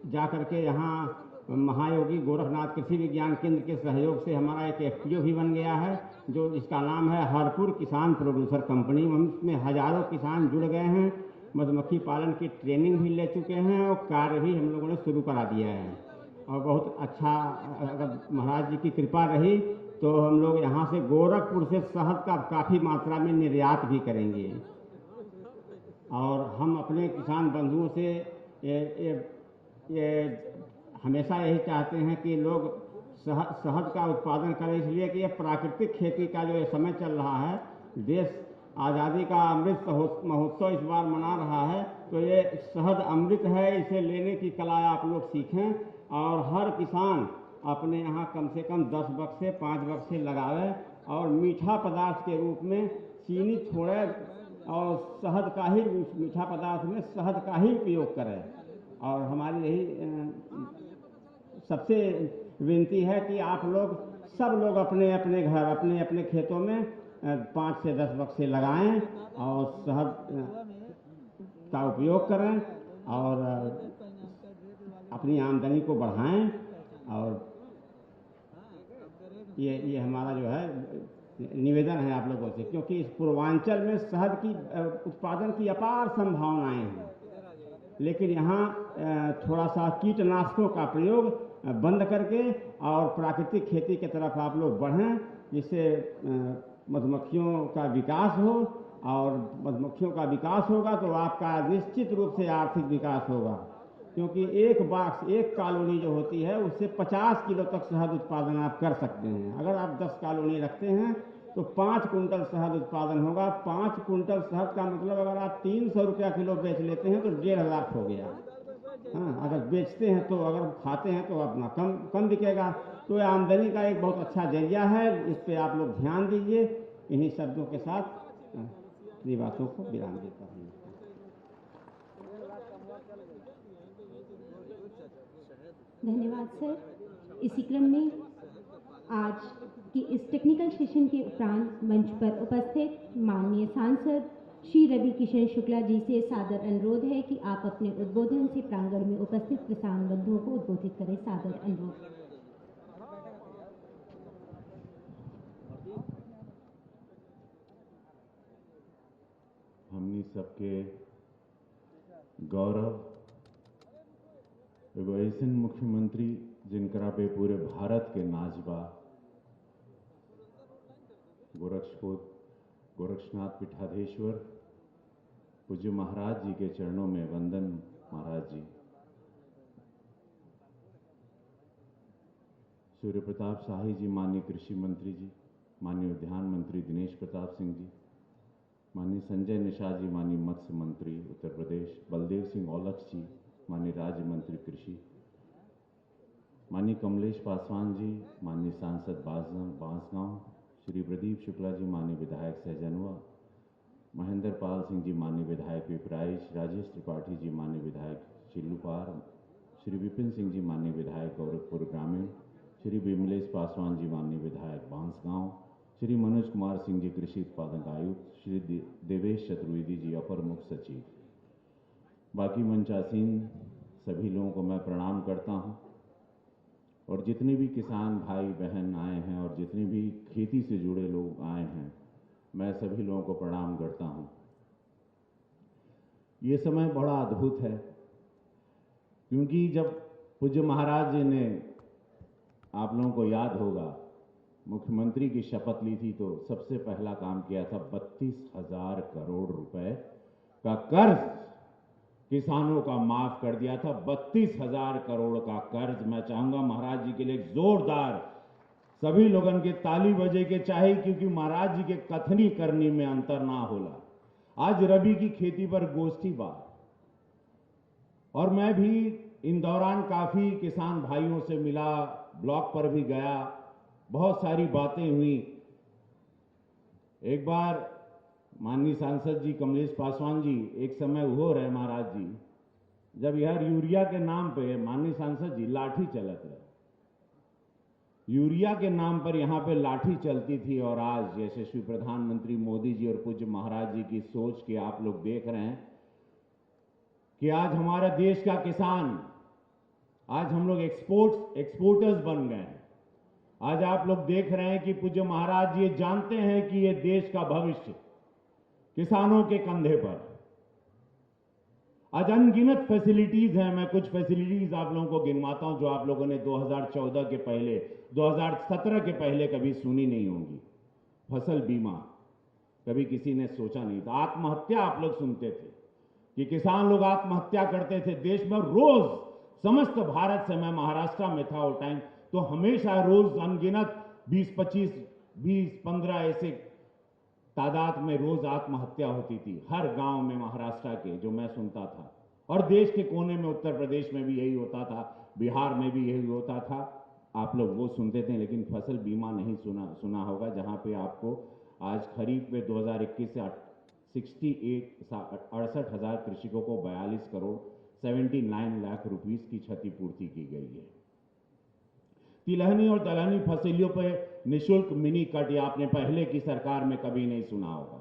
जा कर के यहाँ महायोगी गोरखनाथ कृषि विज्ञान केंद्र के सहयोग से हमारा एक FPO भी बन गया है, जो इसका नाम है हरपुर किसान प्रोड्यूसर कंपनी। हम इसमें हजारों किसान जुड़ गए हैं, मधुमक्खी पालन की ट्रेनिंग भी ले चुके हैं और कार्य भी हम लोगों ने शुरू करा दिया है। और बहुत अच्छा, अगर महाराज जी की कृपा रही तो हम लोग यहाँ से गोरखपुर से शहद का काफ़ी मात्रा में निर्यात भी करेंगे। और हम अपने किसान बंधुओं से ये हमेशा यही चाहते हैं कि लोग शहद का उत्पादन करें, इसलिए कि ये प्राकृतिक खेती का जो ये समय चल रहा है, देश आज़ादी का अमृत महोत्सव इस बार मना रहा है, तो ये शहद अमृत है, इसे लेने की कला आप लोग सीखें। और हर किसान अपने यहाँ कम से कम 10 बक्से 5 बक्से लगावे और मीठा पदार्थ के रूप में चीनी छोड़े और शहद का ही, मीठा पदार्थ में शहद का ही उपयोग करें। और हमारी यही सबसे विनती है कि आप लोग सब लोग अपने अपने घर, अपने अपने खेतों में 5 से 10 बक्से लगाएं और शहद का उपयोग करें और अपनी आमदनी को बढ़ाएं। और ये हमारा जो है निवेदन है आप लोगों से, क्योंकि इस पूर्वांचल में शहद की उत्पादन की अपार संभावनाएं हैं, लेकिन यहाँ थोड़ा सा कीटनाशकों का प्रयोग बंद करके और प्राकृतिक खेती की तरफ आप लोग बढ़ें, जिससे मधुमक्खियों का विकास हो। और मधुमक्खियों का विकास होगा तो आपका निश्चित रूप से आर्थिक विकास होगा, क्योंकि एक बाक्स, एक कॉलोनी जो होती है उससे 50 किलो तक शहद उत्पादन आप कर सकते हैं। अगर आप 10 कॉलोनी रखते हैं तो 5 कुंटल शहद उत्पादन होगा। 5 कुंटल शहद का मतलब अगर आप 300 रुपया किलो बेच लेते हैं तो 1.5 लाख हो गया। हाँ, अगर बेचते हैं तो, अगर खाते हैं तो अपना कम बिकेगा। तो ये आमदनी का एक बहुत अच्छा जरिया है, इस पे आप लोग ध्यान दीजिए। इन्हीं शब्दों के साथ अपनी बातों को विराम देता हूँ। धन्यवाद सर। इसी क्रम में आज की इस टेक्निकल सेशन के उपरांत मंच पर उपस्थित माननीय सांसद श्री रवि किशन शुक्ला जी से सादर अनुरोध है कि आप अपने उद्बोधन से प्रांगण में उपस्थित किसान बंधुओं को उद्बोधित करें। सादर अनुरोध। सबके गौरव एगो ऐसन मुख्यमंत्री जिनकरा पे पूरे भारत के नाजबा गोरक्षनाथ पीठाधीश्वर पूज्य महाराज जी के चरणों में वंदन। महाराज जी, सूर्य प्रताप शाही जी माननीय कृषि मंत्री जी, माननीय उद्यान मंत्री दिनेश प्रताप सिंह जी, माननीय संजय निषाद जी माननीय मत्स्य मंत्री उत्तर प्रदेश, बलदेव सिंह औलख जी माननीय राज्य मंत्री कृषि, माननीय कमलेश पासवान जी माननीय सांसद बांसगांव, श्री प्रदीप शुक्ला जी माननीय विधायक सहजनवा, महेंद्र पाल सिंह जी माननीय विधायक पिपराइच, राजेश त्रिपाठी जी माननीय विधायक चिल्लूपार, श्री विपिन सिंह जी माननीय विधायक गोरखपुर ग्रामीण, श्री विमलेश पासवान जी माननीय विधायक बांसगांव, श्री मनोज कुमार सिंह जी कृषि उत्पादक आयुक्त, श्री देवेश चतुर्वेदी जी अपर मुख्य सचिव, बाकी मंचासीन सभी लोगों को मैं प्रणाम करता हूं और जितने भी किसान भाई बहन आए हैं और जितने भी खेती से जुड़े लोग आए हैं, मैं सभी लोगों को प्रणाम करता हूं। ये समय बड़ा अद्भुत है क्योंकि जब पूज्य महाराज जी ने, आप लोगों को याद होगा, मुख्यमंत्री की शपथ ली थी तो सबसे पहला काम किया था 32,000 करोड़ रुपए का कर्ज किसानों का माफ कर दिया था। 32,000 करोड़ का कर्ज। मैं चाहूंगा महाराज जी के लिए एक जोरदार सभी लोगन के ताली बजे के चाहिए क्योंकि महाराज जी के कथनी करनी में अंतर ना होला। आज रबी की खेती पर गोष्ठी बात और मैं भी इन दौरान काफी किसान भाइयों से मिला, ब्लॉक पर भी गया, बहुत सारी बातें हुई। एक बार माननीय सांसद जी कमलेश पासवान जी, एक समय हो रहे महाराज जी जब यार यूरिया के नाम पे माननीय सांसद जी लाठी चलत रहे, यूरिया के नाम पर यहां पे लाठी चलती थी और आज जैसे श्री प्रधानमंत्री मोदी जी और पूज्य महाराज जी की सोच के आप लोग देख रहे हैं कि आज हमारा देश का किसान, आज हम लोग एक्सपोर्टर्स बन गए हैं। आज आप लोग देख रहे हैं कि पूज्य महाराज ये जानते हैं कि ये देश का भविष्य किसानों के कंधे पर। आज अनगिनत फैसिलिटीज हैं। मैं कुछ फैसिलिटीज आप लोगों को गिनवाता हूं जो आप लोगों ने 2014 के पहले, 2017 के पहले कभी सुनी नहीं होंगी। फसल बीमा कभी किसी ने सोचा नहीं था। आत्महत्या आप लोग सुनते थे कि किसान लोग आत्महत्या करते थे देश में रोज, समस्त भारत से। मैं महाराष्ट्र में था वो टाइम, तो हमेशा रोज अनगिनत 20-15 ऐसे तादाद में रोज आत्महत्या होती थी हर गांव में महाराष्ट्र के, जो मैं सुनता था। और देश के कोने में उत्तर प्रदेश में भी यही होता था, बिहार में भी यही होता था। आप लोग वो सुनते थे, लेकिन फसल बीमा नहीं सुना होगा, जहां पे आपको आज खरीफ में 2021 से 68,000 कृषकों को 42 करोड़ 79 लाख रुपीस की क्षतिपूर्ति की गई है। तिलहनी और दलहनी फसलियों पर निःशुल्क मिनी कट, ये आपने पहले की सरकार में कभी नहीं सुना होगा।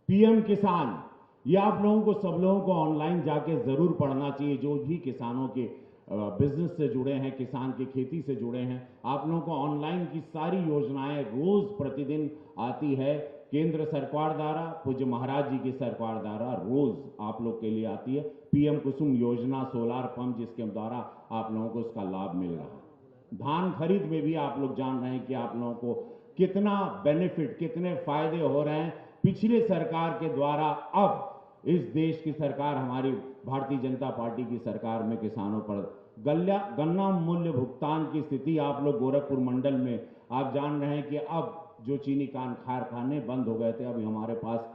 पीएम किसान, ये आप लोगों को, सब लोगों को ऑनलाइन जाके जरूर पढ़ना चाहिए। जो भी किसानों के बिजनेस से जुड़े हैं, किसान की खेती से जुड़े हैं, आप लोगों को ऑनलाइन की सारी योजनाएं रोज प्रतिदिन आती है। केंद्र सरकार द्वारा, पूज्य महाराज जी की सरकार द्वारा रोज आप लोग के लिए आती है। पीएम कुसुम योजना, सोलार पंप, जिसके द्वारा आप लोगों को उसका लाभ मिल रहा है। धान खरीद में भी आप लोग जान रहे हैं कि आप लोगों को कितना बेनिफिट, कितने फायदे हो रहे हैं पिछले सरकार के द्वारा। अब इस देश की सरकार, हमारी भारतीय जनता पार्टी की सरकार में किसानों पर गन्ना मूल्य भुगतान की स्थिति, आप लोग गोरखपुर मंडल में आप जान रहे हैं कि अब जो चीनी कारखाने बंद हो गए थे, अभी हमारे पास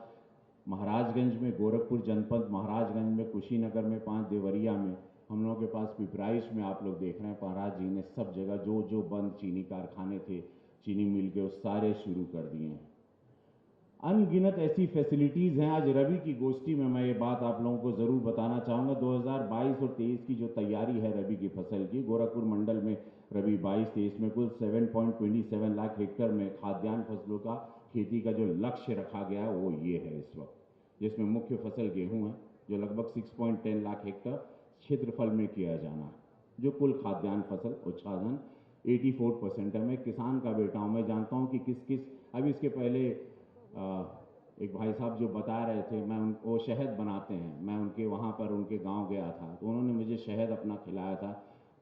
महाराजगंज में, गोरखपुर जनपद महाराजगंज में, कुशीनगर में 5, देवरिया में, हम लोगों के पास पिपराइच में आप लोग देख रहे हैं महाराज जी ने सब जगह जो जो बंद चीनी कारखाने थे, चीनी मिल के, वो सारे शुरू कर दिए हैं। अनगिनत ऐसी फैसिलिटीज हैं। आज रबी की गोष्ठी में मैं ये बात आप लोगों को जरूर बताना चाहूंगा। 2022 और 23 की जो तैयारी है रबी की फसल की, गोरखपुर मंडल में रबी 22-23 में कुल 7.27 लाख हेक्टेयर में खाद्यान्न फसलों का खेती का जो लक्ष्य रखा गया वो ये है इस वक्त, जिसमें मुख्य फसल गेहूं है जो लगभग 6.10 लाख हेक्टेयर क्षेत्रफल में किया जाना है। जो कुल खाद्यान्न फसल उत्पादन 84% है। मैं किसान का बेटा हूं, मैं जानता हूं कि किस किस, अभी इसके पहले एक भाई साहब जो बता रहे थे, वो शहद बनाते हैं, मैं उनके वहाँ पर उनके गांव गया था, तो उन्होंने मुझे शहद अपना खिलाया था।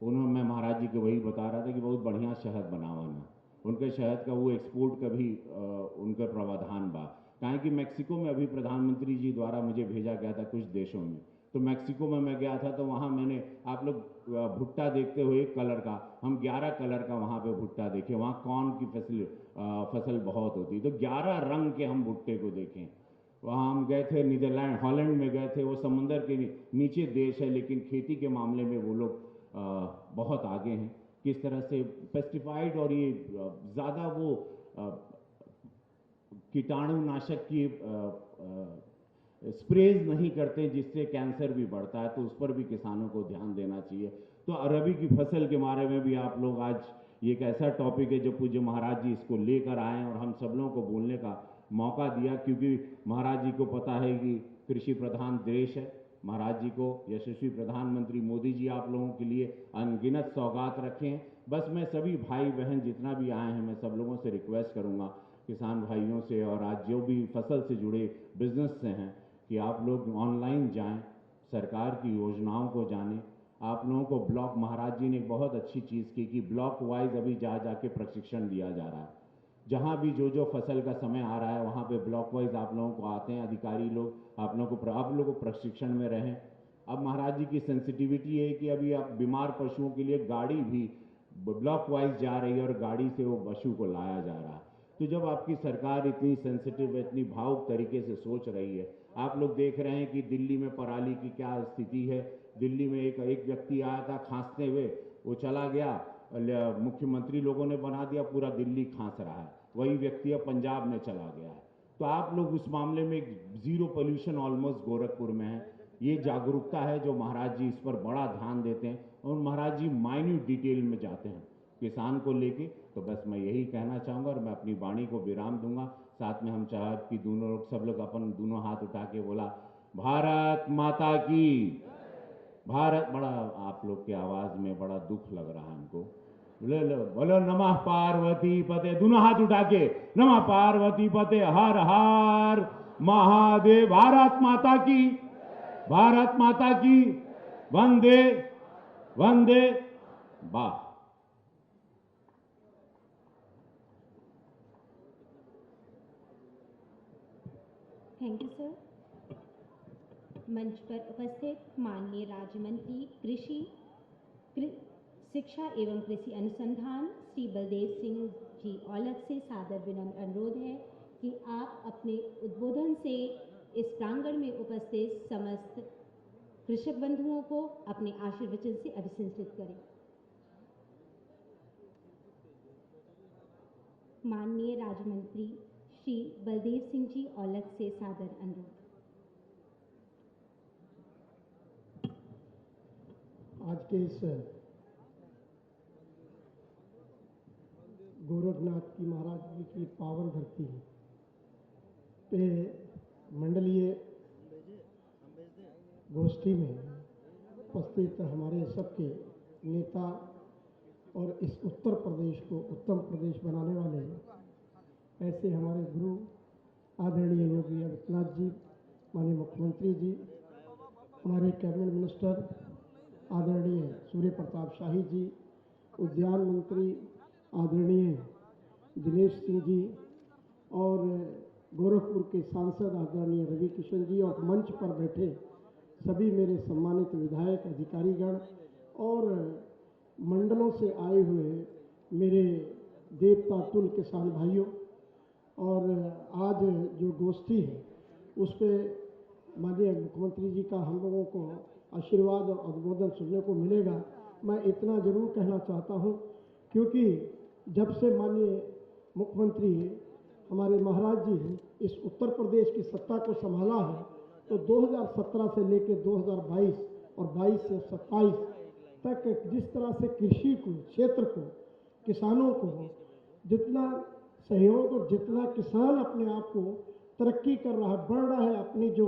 मैं महाराज जी को वही बता रहा था कि बहुत बढ़िया शहद बनावा ना, उनके शहद का वो एक्सपोर्ट का भी उनका प्रावधान बा। काहे कि मैक्सिको में अभी प्रधानमंत्री जी द्वारा मुझे भेजा गया था कुछ देशों में, तो मैक्सिको में मैं गया था, तो वहाँ मैंने, आप लोग भुट्टा देखते हो एक कलर का, हम 11 कलर का वहाँ पे भुट्टा देखे। वहाँ कॉर्न की फसल बहुत होती, तो 11 रंग के हम भुट्टे को देखें। वहाँ हम गए थे नीदरलैंड, हॉलैंड में गए थे, वो समुंदर के नीचे देश है, लेकिन खेती के मामले में वो लोग बहुत आगे हैं। किस तरह से पेस्टिसाइड और ये ज़्यादा वो कीटाणुनाशक की स्प्रेज नहीं करते जिससे कैंसर भी बढ़ता है, तो उस पर भी किसानों को ध्यान देना चाहिए। तो रबी की फसल के बारे में भी आप लोग, आज ये एक ऐसा टॉपिक है जो पूज्य महाराज जी इसको लेकर आए और हम सब लोगों को बोलने का मौका दिया, क्योंकि महाराज जी को पता है कि कृषि प्रधान देश है। महाराज जी को यशस्वी प्रधानमंत्री मोदी जी आप लोगों के लिए अनगिनत सौगात रखे हैं। बस मैं सभी भाई बहन जितना भी आए हैं, मैं सब लोगों से रिक्वेस्ट करूंगा, किसान भाइयों से और आज जो भी फसल से जुड़े बिजनेस से हैं, कि आप लोग ऑनलाइन जाएं, सरकार की योजनाओं को जानें। आप लोगों को ब्लॉक, महाराज जी ने एक बहुत अच्छी चीज़ की कि ब्लॉक वाइज अभी जाके प्रशिक्षण दिया जा रहा है। जहाँ भी जो फसल का समय आ रहा है, वहाँ पे ब्लॉक वाइज आप लोगों को आते हैं अधिकारी लोग, आप लोगों को प्रशिक्षण में रहें। अब महाराज जी की सेंसिटिविटी है कि अभी आप बीमार पशुओं के लिए गाड़ी भी ब्लॉक वाइज जा रही है और गाड़ी से वो पशु को लाया जा रहा है। तो जब आपकी सरकार इतनी सेंसिटिव, इतनी भावुक तरीके से सोच रही है, आप लोग देख रहे हैं कि दिल्ली में पराली की क्या स्थिति है। दिल्ली में एक व्यक्ति आया था खांसते हुए, वो चला गया, मुख्यमंत्री लोगों ने बना दिया, पूरा दिल्ली खांस रहा है। वही व्यक्ति अब पंजाब में चला गया है। तो आप लोग उस मामले में जीरो पोल्यूशन ऑलमोस्ट गोरखपुर में है। ये जागरूकता है जो महाराज जी इस पर बड़ा ध्यान देते हैं और महाराज जी माइन्यूट डिटेल में जाते हैं किसान को लेके। तो बस मैं यही कहना चाहूँगा और मैं अपनी वाणी को विराम दूंगा। साथ में हम चाहे कि दोनों लोग, सब लोग अपन दोनों हाथ उठा के बोला, भारत माता की भारत। बड़ा आप लोग की आवाज में बड़ा दुख लग रहा है हमको। बोलो नमः पार्वती पते, दोनों हाथ उठा के नमः पार्वती पते, हर हर महादेव। भारत माता की, भारत माता की, वंदे वंदे। वाह। Thank you sir. मंच पर उपस्थित माननीय राज्य मंत्री कृषि, शिक्षा एवं कृषि अनुसंधान श्री बलदेव सिंह जी औलख से सादर विनम्र अनुरोध है कि आप अपने उद्बोधन से इस प्रांगण में उपस्थित समस्त कृषक बंधुओं को अपने आशीर्वचन से अभिशंसित करें। माननीय राज्य मंत्री श्री बलदेव सिंह जी औलख से सादर अनुरोध। आज के इस गोरखनाथ की महाराज जी की पावन धरती पे मंडलीय गोष्ठी में उपस्थित हमारे सबके नेता और इस उत्तर प्रदेश को उत्तम प्रदेश बनाने वाले ऐसे हमारे गुरु आदरणीय योगी आदित्यनाथ जी, माननीय मुख्यमंत्री जी, हमारे कैबिनेट मिनिस्टर आदरणीय सूर्य प्रताप शाही जी, उद्यान मंत्री आदरणीय दिनेश सिंह जी और गोरखपुर के सांसद आदरणीय रवि किशन जी और मंच पर बैठे सभी मेरे सम्मानित विधायक अधिकारीगण और मंडलों से आए हुए मेरे देवता तुल्य किसान भाइयों। और आज जो गोष्ठी है उस पर माननीय मुख्यमंत्री जी का हम लोगों को आशीर्वाद और अनुमोदन सुनने को मिलेगा। मैं इतना जरूर कहना चाहता हूं, क्योंकि जब से माननीय मुख्यमंत्री हमारे महाराज जी इस उत्तर प्रदेश की सत्ता को संभाला है, तो 2017 से लेकर 2022 और 22 से 27 तक जिस तरह से कृषि को, क्षेत्र को, किसानों को जितना सहयोग और जितना किसान अपने आप को तरक्की कर रहा है, बढ़ रहा है, अपनी जो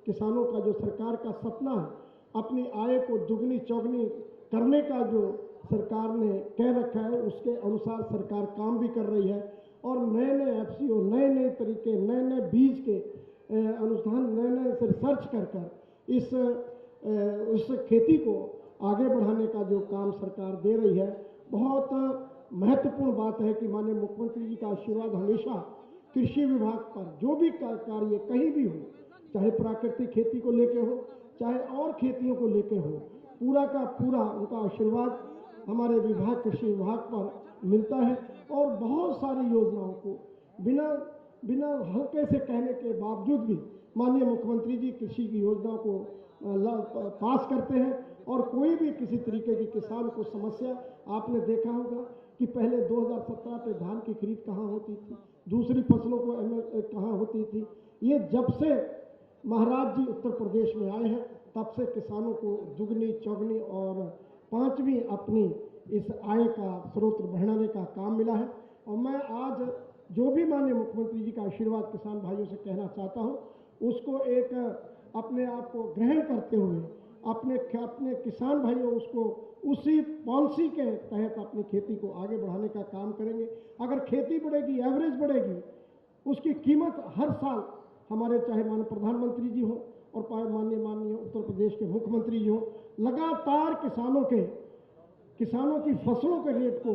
किसानों का जो सरकार का सपना है, अपनी आय को दुगनी चौगनी करने का जो सरकार ने कह रखा है, उसके अनुसार सरकार काम भी कर रही है। और नए नए एफसीओ, नए नए तरीके, नए नए बीज के अनुसंधान, नए नए रिसर्च कर इस खेती को आगे बढ़ाने का जो काम सरकार दे रही है, बहुत महत्वपूर्ण बात है कि माननीय मुख्यमंत्री जी का आशीर्वाद हमेशा कृषि विभाग पर जो भी कार्य कहीं भी हो, चाहे प्राकृतिक खेती को लेके हो, चाहे और खेतियों को लेके हो, पूरा का पूरा उनका आशीर्वाद हमारे विभाग, कृषि विभाग पर मिलता है। और बहुत सारी योजनाओं को बिना हल्के से कहने के बावजूद भी माननीय मुख्यमंत्री जी कृषि की योजनाओं को पास करते हैं। और कोई भी किसी तरीके की किसान को समस्या, आपने देखा होगा कि पहले 2017 पे धान की खरीद कहाँ होती थी, दूसरी फसलों को कहाँ होती थी। ये जब से महाराज जी उत्तर प्रदेश में आए हैं तब से किसानों को दुगनी चौगनी और पांचवी अपनी इस आय का स्रोत बढ़ाने का काम मिला है। और मैं आज जो भी माननीय मुख्यमंत्री जी का आशीर्वाद किसान भाइयों से कहना चाहता हूँ, उसको एक अपने आप को ग्रहण करते हुए अपने किसान भाइयों उसको उसी पॉलिसी के तहत अपनी खेती को आगे बढ़ाने का काम करेंगे। अगर खेती बढ़ेगी, एवरेज बढ़ेगी, उसकी कीमत हर साल हमारे चाहे माननीय प्रधानमंत्री जी हों और माननीय उत्तर प्रदेश के मुख्यमंत्री जी हों, लगातार किसानों की फसलों के रेट को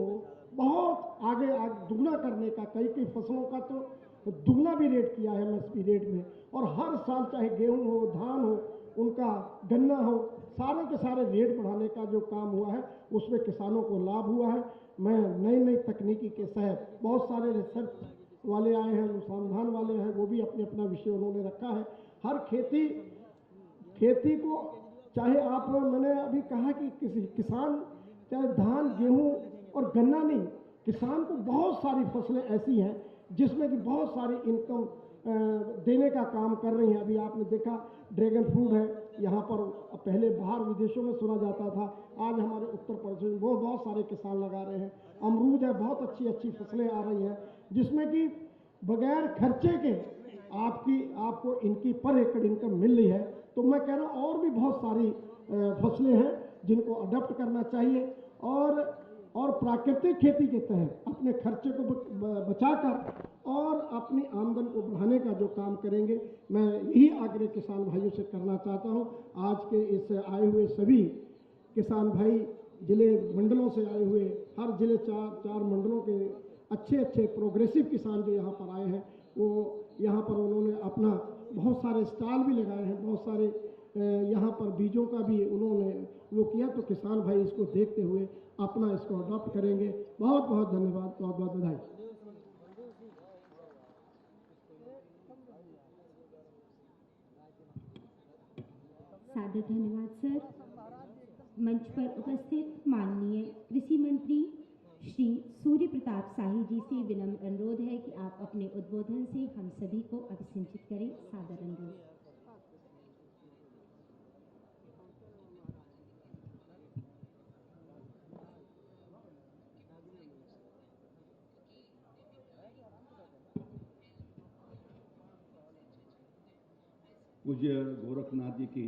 बहुत आगे दुगना करने का, कई फसलों का तो दुगना भी रेट किया है एमएसपी रेट में। और हर साल चाहे गेहूं हो, धान हो, उनका गन्ना हो, सारे के सारे रेट बढ़ाने का जो काम हुआ है उसमें किसानों को लाभ हुआ है। मैं नई तकनीकी के तहत बहुत सारे रिसर्च वाले आए हैं, अनुसंधान वाले हैं, वो भी अपना विषय उन्होंने रखा है। हर खेती को चाहे आप, मैंने अभी कहा कि किसी किसान चाहे धान, गेहूं और गन्ना नहीं, किसान को बहुत सारी फसलें ऐसी हैं जिसमें कि बहुत सारी इनकम देने का काम कर रही हैं। अभी आपने देखा ड्रैगन फ्रूट है, यहाँ पर पहले बाहर विदेशों में सुना जाता था, आज हमारे उत्तर प्रदेश में वो बहुत सारे किसान लगा रहे हैं। अमरूद है, बहुत अच्छी फसलें आ रही हैं जिसमें कि बगैर खर्चे के आपको इनकी पर एकड़ इनकम मिल रही है। तो मैं कह रहा हूँ और भी बहुत सारी फसलें हैं जिनको अडॉप्ट करना चाहिए और प्राकृतिक खेती के तहत अपने खर्चे को बचाकर और अपनी आमदन को बढ़ाने का जो काम करेंगे, मैं यही आग्रह किसान भाइयों से करना चाहता हूं। आज के इस आए हुए सभी किसान भाई जिले मंडलों से आए हुए, हर जिले चार मंडलों के अच्छे प्रोग्रेसिव किसान जो यहाँ पर आए हैं, वो यहाँ पर उन्होंने अपना बहुत सारे स्टॉल भी लगाए हैं, बहुत सारे यहाँ पर बीजों का भी उन्होंने वो किया। तो किसान भाई इसको देखते हुए अपना इसको अडॉप्ट करेंगे। बहुत बहुत धन्यवाद, बहुत बहुत बधाई। सादर धन्यवाद सर। मंच पर उपस्थित माननीय कृषि मंत्री श्री सूर्य प्रताप शाही जी से विनम्र अनुरोध है कि आप अपने उद्बोधन से हम सभी को अभिसिंचित करें। सादर अनुरोध। पूज्य गोरखनाथ जी की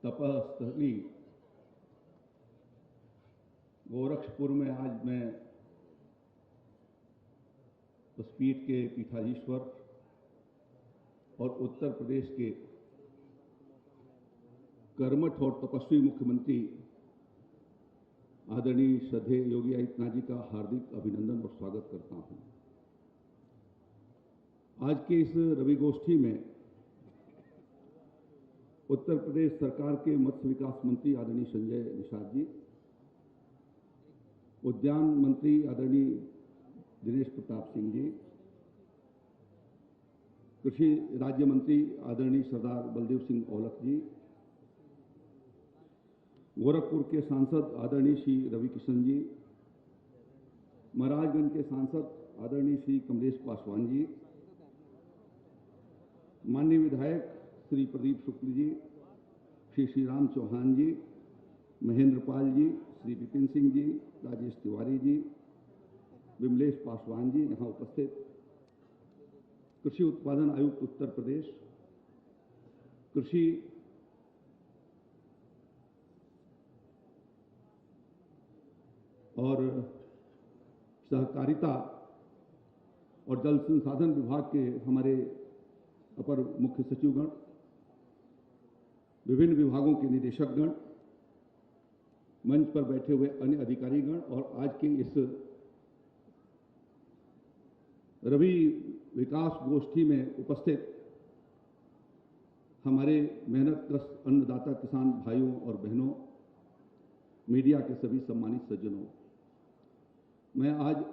तपस्थली गोरखपुर में आज मैं उस पीठ के पीठाधीश्वर और उत्तर प्रदेश के कर्मठ और तपस्वी मुख्यमंत्री आदरणीय श्रद्धेय योगी आदित्यनाथ जी का हार्दिक अभिनंदन और स्वागत करता हूं। आज के इस रवि गोष्ठी में उत्तर प्रदेश सरकार के मत्स्य विकास मंत्री आदरणीय संजय निषाद जी, उद्यान मंत्री आदरणीय दिनेश प्रताप सिंह जी, कृषि राज्य मंत्री आदरणीय सरदार बलदेव सिंह औलख जी, गोरखपुर के सांसद आदरणीय श्री रवि किशन जी, महाराजगंज के सांसद आदरणीय श्री कमलेश पासवान जी, माननीय विधायक श्री प्रदीप शुक्ल जी, श्री श्रीराम चौहान जी, महेंद्र पाल जी, श्री विपिन सिंह जी, राजेश तिवारी जी, विमलेश पासवान जी, यहाँ उपस्थित कृषि उत्पादन आयुक्त उत्तर प्रदेश, कृषि और सहकारिता और जल संसाधन विभाग के हमारे अपर मुख्य सचिवगण, विभिन्न विभागों के निदेशकगण, मंच पर बैठे हुए अन्य अधिकारीगण और आज के इस रवि विकास गोष्ठी में उपस्थित हमारे मेहनतकश अन्नदाता किसान भाइयों और बहनों, मीडिया के सभी सम्मानित सज्जनों, मैं आज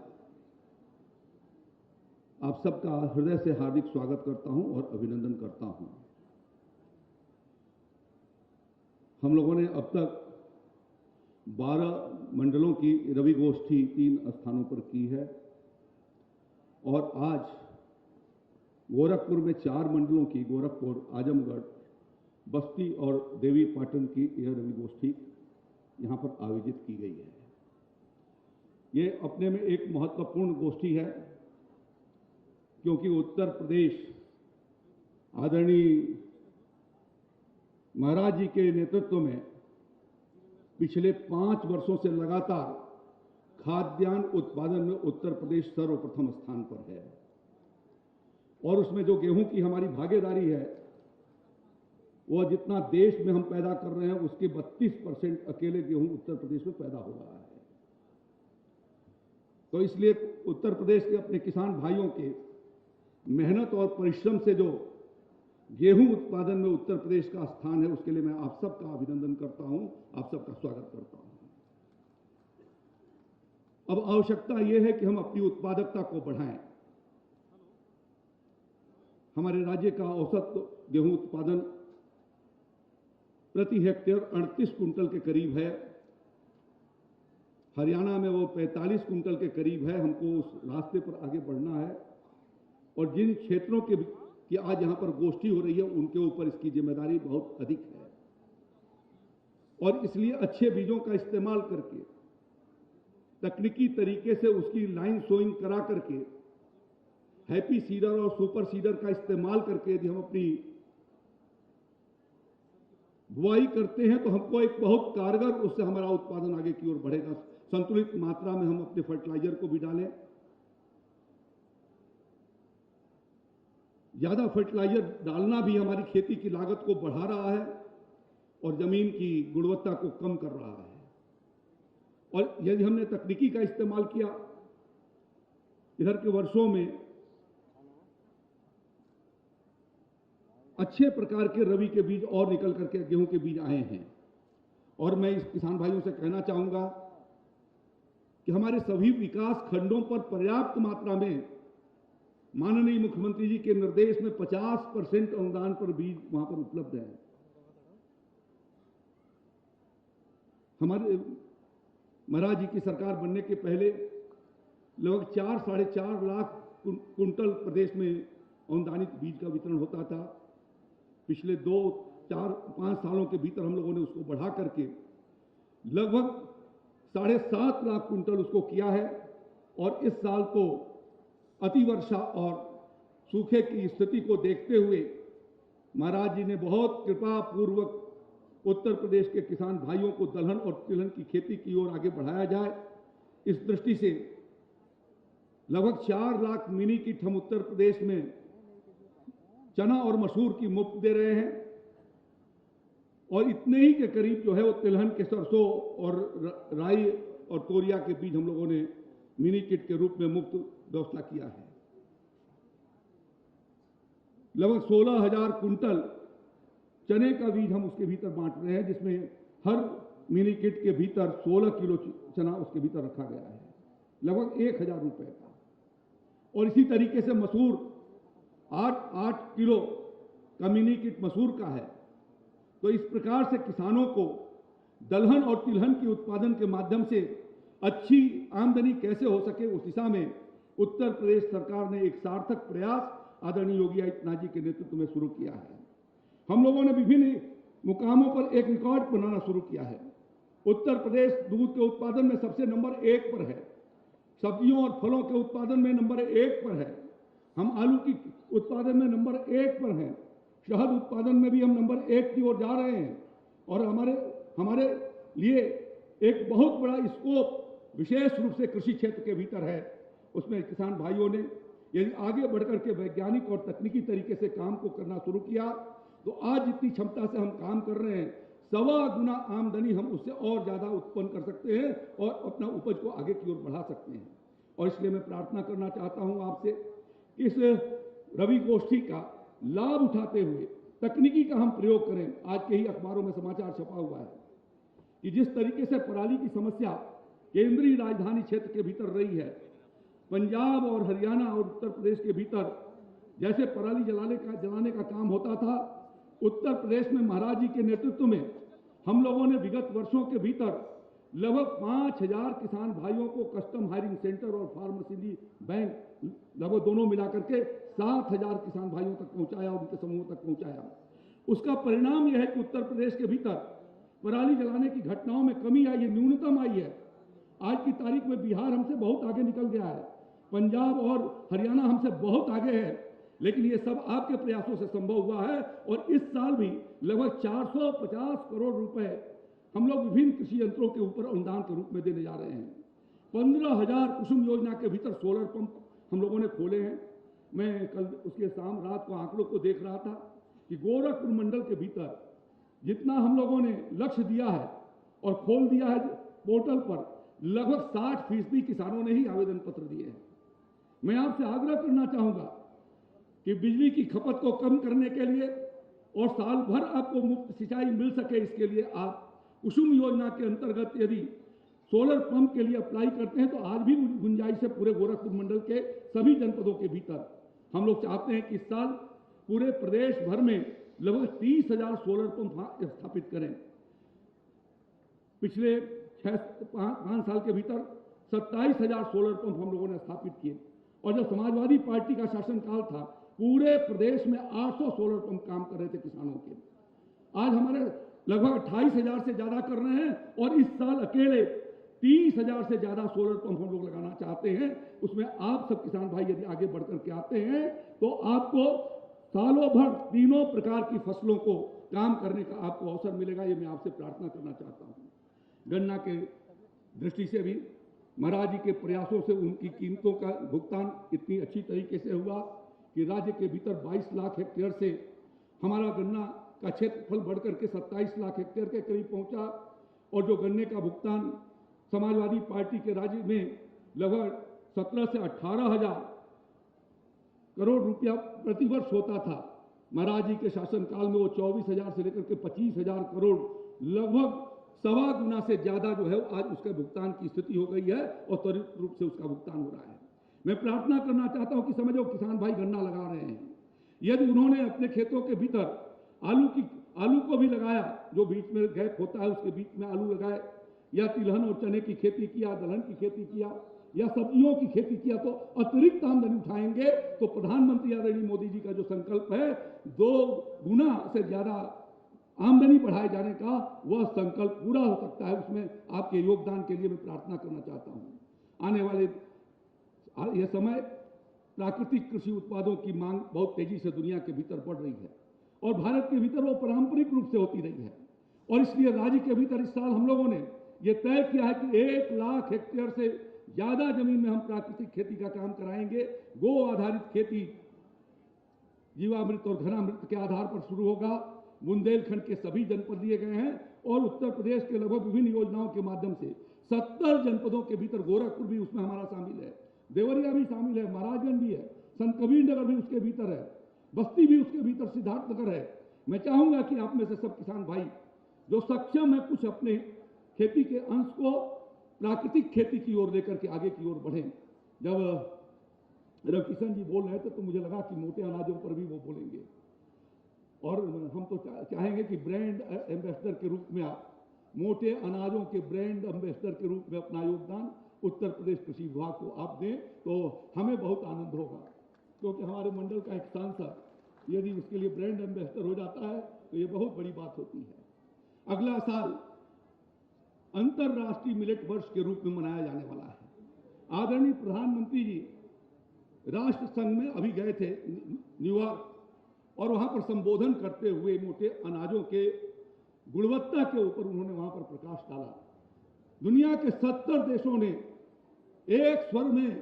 आप सबका हृदय से हार्दिक स्वागत करता हूं और अभिनंदन करता हूं। हम लोगों ने अब तक 12 मंडलों की रवि गोष्ठी 3 स्थानों पर की है और आज गोरखपुर में 4 मंडलों की, गोरखपुर, आजमगढ़, बस्ती और देवी पाटन की यह रवि गोष्ठी यहाँ पर आयोजित की गई है। ये अपने में एक महत्वपूर्ण गोष्ठी है क्योंकि उत्तर प्रदेश आदरणीय महाराज जी के नेतृत्व में पिछले 5 वर्षों से लगातार खाद्यान्न उत्पादन में उत्तर प्रदेश सर्वप्रथम स्थान पर है और उसमें जो गेहूं की हमारी भागीदारी है वह जितना देश में हम पैदा कर रहे हैं उसके 32% अकेले गेहूं उत्तर प्रदेश में पैदा हो रहा है। तो इसलिए उत्तर प्रदेश के अपने किसान भाइयों के मेहनत और परिश्रम से जो गेहूं उत्पादन में उत्तर प्रदेश का स्थान है उसके लिए मैं आप सबका अभिनंदन करता हूं, आप सबका स्वागत करता हूं। अब आवश्यकता यह है कि हम अपनी उत्पादकता को बढ़ाएं। हमारे राज्य का औसत गेहूं उत्पादन प्रति हेक्टेयर 38 कुंटल के करीब है। हरियाणा में वो 45 कुंटल के करीब है। हमको उस रास्ते पर आगे बढ़ना है और जिन क्षेत्रों के की आज यहाँ पर गोष्ठी हो रही है उनके ऊपर इसकी जिम्मेदारी बहुत अधिक है और इसलिए अच्छे बीजों का इस्तेमाल करके, तकनीकी तरीके से उसकी लाइन सोइंग करा करके, हैप्पी सीडर और सुपर सीडर का इस्तेमाल करके यदि हम अपनी बुआई करते हैं तो हमको एक बहुत कारगर, उससे हमारा उत्पादन आगे की ओर बढ़ेगा। संतुलित मात्रा में हम अपने फर्टिलाइजर को भी डालें। ज्यादा फर्टिलाइजर डालना भी हमारी खेती की लागत को बढ़ा रहा है और जमीन की गुणवत्ता को कम कर रहा है। और यदि हमने तकनीकी का इस्तेमाल किया, इधर के वर्षों में अच्छे प्रकार के रवि के बीज और निकल करके गेहूं के बीज आए हैं और मैं इस किसान भाइयों से कहना चाहूंगा कि हमारे सभी विकास खंडों पर पर्याप्त मात्रा में माननीय मुख्यमंत्री जी के निर्देश में 50% अनुदान पर बीज वहां पर उपलब्ध है। हमारे महाराज जी की सरकार बनने के पहले लगभग 4-4.5 लाख कुंटल प्रदेश में अनुदानित बीज का वितरण होता था। पिछले 2-4-5 सालों के भीतर हम लोगों ने उसको बढ़ा करके लगभग 7.5 लाख कुंटल उसको किया है और इस साल तो अतिवर्षा और सूखे की स्थिति को देखते हुए महाराज जी ने बहुत कृपा पूर्वक उत्तर प्रदेश के किसान भाइयों को दलहन और तिलहन की खेती की ओर आगे बढ़ाया जाए। इस दृष्टि से लगभग 4 लाख मिनी किट हम उत्तर प्रदेश में चना और मसूर की मुफ्त दे रहे हैं और इतने ही के करीब जो है वो तिलहन के, सरसों और राई और तोरिया के बीज हम लोगों ने मिनी किट के रूप में मुफ्त व्यवस्था किया है। लगभग 16,000 कुंटल चने का बीज हम उसके भीतर बांट रहे हैं, जिसमें हर मिनी किट के भीतर 16 किलो चना उसके भीतर रखा गया है, लगभग 1,000 रुपए का। और इसी तरीके से मसूर 8 किलो का मिनी किट मसूर का है। तो इस प्रकार से किसानों को दलहन और तिलहन के उत्पादन के माध्यम से अच्छी आमदनी कैसे हो सके, उस दिशा में उत्तर प्रदेश सरकार ने एक सार्थक प्रयास आदरणीय योगी आदित्यनाथ जी के नेतृत्व में शुरू किया है। हम लोगों ने विभिन्न मुकामों पर एक रिकॉर्ड बनाना शुरू किया है। उत्तर प्रदेश दूध के उत्पादन में सबसे नंबर 1 पर है, सब्जियों और फलों के उत्पादन में नंबर 1 पर है, हम आलू की उत्पादन में नंबर 1 पर हैं, शहद उत्पादन में भी हम नंबर 1 की ओर जा रहे हैं और हमारे लिए एक बहुत बड़ा स्कोप विशेष रूप से कृषि क्षेत्र के भीतर है, उसमें किसान भाइयों ने यदि आगे बढ़कर के वैज्ञानिक और तकनीकी तरीके से काम को करना शुरू किया तो आज जितनी क्षमता से हम काम कर रहे हैं 1.25 गुना आमदनी हम उससे और ज़्यादा उत्पन्न कर सकते हैं और अपना उपज को आगे की ओर बढ़ा सकते हैं। और इसलिए मैं प्रार्थना करना चाहता हूं आपसे, इस रवि गोष्ठी का लाभ उठाते हुए तकनीकी का हम प्रयोग करें। आज के ही अखबारों में समाचार छपा हुआ है कि जिस तरीके से पराली की समस्या केंद्रीय राजधानी क्षेत्र के भीतर रही है, पंजाब और हरियाणा और उत्तर प्रदेश के भीतर जैसे पराली जलाने का काम होता था, उत्तर प्रदेश में महाराज जी के नेतृत्व में हम लोगों ने विगत वर्षों के भीतर लगभग 5000 किसान भाइयों को कस्टम हायरिंग सेंटर और फार्मेसी बैंक लगभग दोनों मिलाकर के 7000 किसान भाइयों तक पहुंचाया और उनके समूहों तक पहुंचाया। उसका परिणाम यह है कि उत्तर प्रदेश के भीतर पराली जलाने की घटनाओं में कमी आई है, न्यूनतम आई है। आज की तारीख में बिहार हमसे बहुत आगे निकल गया है, पंजाब और हरियाणा हमसे बहुत आगे है, लेकिन ये सब आपके प्रयासों से संभव हुआ है। और इस साल भी लगभग 450 करोड़ रुपए हम लोग विभिन्न कृषि यंत्रों के ऊपर अनुदान के रूप में देने जा रहे हैं। 15,000 कुसुम योजना के भीतर सोलर पंप हम लोगों ने खोले हैं। मैं कल उसके शाम रात को आंकड़ों को देख रहा था कि गोरखपुर मंडल के भीतर जितना हम लोगों ने लक्ष्य दिया है और खोल दिया है पोर्टल पर, लगभग 60% किसानों ने ही आवेदन पत्र दिए हैं। मैं आपसे आग्रह करना चाहूंगा कि बिजली की खपत को कम करने के लिए और साल भर आपको मुफ्त सिंचाई मिल सके, इसके लिए आप कुसुम योजना के अंतर्गत यदि सोलर पंप के लिए अप्लाई करते हैं तो आज भी गुंजाइश है पूरे गोरखपुर मंडल के सभी जनपदों के भीतर। हम लोग चाहते हैं कि इस साल पूरे प्रदेश भर में लगभग 30,000 सोलर पंप स्थापित करें। पिछले 5 साल के भीतर 27,000 सोलर पंप हम लोगों ने स्थापित किए। और जब समाजवादी पार्टी का शासनकाल था, पूरे प्रदेश में 800 सोलर पंप काम कर रहे थे किसानों के। आज हमारे लगभग 28,000 से ज्यादा कर रहे हैं और इस साल अकेले 30,000 से ज्यादा सोलर पंप हम लोग लगाना चाहते हैं। उसमें आप सब किसान भाई यदि आगे बढ़कर के आते हैं तो आपको सालों भर तीनों प्रकार की फसलों को काम करने का आपको अवसर मिलेगा। ये मैं आपसे प्रार्थना करना चाहता हूँ। गन्ना के दृष्टि से भी महाराज जी के प्रयासों से उनकी कीमतों का भुगतान इतनी अच्छी तरीके से हुआ कि राज्य के भीतर 22 लाख हेक्टेयर से हमारा गन्ना का क्षेत्रफल बढ़कर के 27 लाख हेक्टेयर के करीब पहुंचा। और जो गन्ने का भुगतान समाजवादी पार्टी के राज्य में लगभग 17 से 18,000 करोड़ रुपया प्रतिवर्ष होता था, महाराज जी के शासनकाल में वो 24,000 से लेकर के 25,000 करोड़, लगभग 1.25 गुना से ज्यादा जो है आज उसके भुगतान की स्थिति हो गई है और त्वरित रूप से उसका भुगतान हो रहा है। मैं प्रार्थना करना चाहता हूं कि समझो किसान भाई गन्ना लगा रहे हैं, यदि उन्होंने अपने खेतों के भीतर आलू को भी लगाया, जो बीच में गैप होता है उसके बीच में आलू लगाए, या तिलहन और चने की खेती किया, दलहन की खेती किया, या सब्जियों की खेती किया, तो अतिरिक्त आमदनी उठाएंगे। तो प्रधानमंत्री आदरणीय मोदी जी का जो संकल्प है 2 गुना से ज्यादा आमदनी बढ़ाए जाने का, वह संकल्प पूरा हो सकता है। उसमें आपके योगदान के लिए मैं प्रार्थना करना चाहता हूं। आने वाले यह समय प्राकृतिक कृषि उत्पादों की मांग बहुत तेजी से दुनिया के भीतर बढ़ रही है और भारत के भीतर वो पारंपरिक रूप से होती रही है। और इसलिए राज्य के भीतर इस साल हम लोगों ने ये तय किया है कि 1 लाख हेक्टेयर से ज्यादा जमीन में हम प्राकृतिक खेती का काम कराएंगे। गो आधारित खेती जीवामृत और घनामृत के आधार पर शुरू होगा। बुंदेलखंड के सभी जनपद लिए गए हैं और उत्तर प्रदेश के लगभग विभिन्न योजनाओं के माध्यम से 70 जनपदों के भीतर, गोरखपुर भी उसमें हमारा शामिल है, देवरिया भी शामिल है, महाराजगंज भी है, संत कबीर नगर भी उसके भीतर है, बस्ती भी उसके भीतर, सिद्धार्थनगर है। मैं चाहूंगा कि आप में से सब किसान भाई जो सक्षम है कुछ अपने खेती के अंश को प्राकृतिक खेती की ओर लेकर के आगे की ओर बढ़ें। जब रविकिशन जी बोल रहे थे तो मुझे लगा कि मोटे अनाजों पर भी वो बोलेंगे और हम तो चाहेंगे कि ब्रांड एम्बेसडर के रूप में आप मोटे अनाजों के ब्रांड एम्बेसडर के रूप में अपना योगदान उत्तर प्रदेश कृषि विभाग को आप दें तो हमें बहुत आनंद होगा। क्योंकि हमारे मंडल का एक सांसद यदि उसके लिए ब्रांड एम्बेसडर हो जाता है तो ये बहुत बड़ी बात होती है। अगला साल अंतर्राष्ट्रीय मिलेट वर्ष के रूप में मनाया जाने वाला है। आदरणीय प्रधानमंत्री जी राष्ट्र संघ में अभी गए थे न्यूयॉर्क और वहां पर संबोधन करते हुए मोटे अनाजों के गुणवत्ता के ऊपर उन्होंने वहां पर प्रकाश डाला। दुनिया के 70 देशों ने एक स्वर में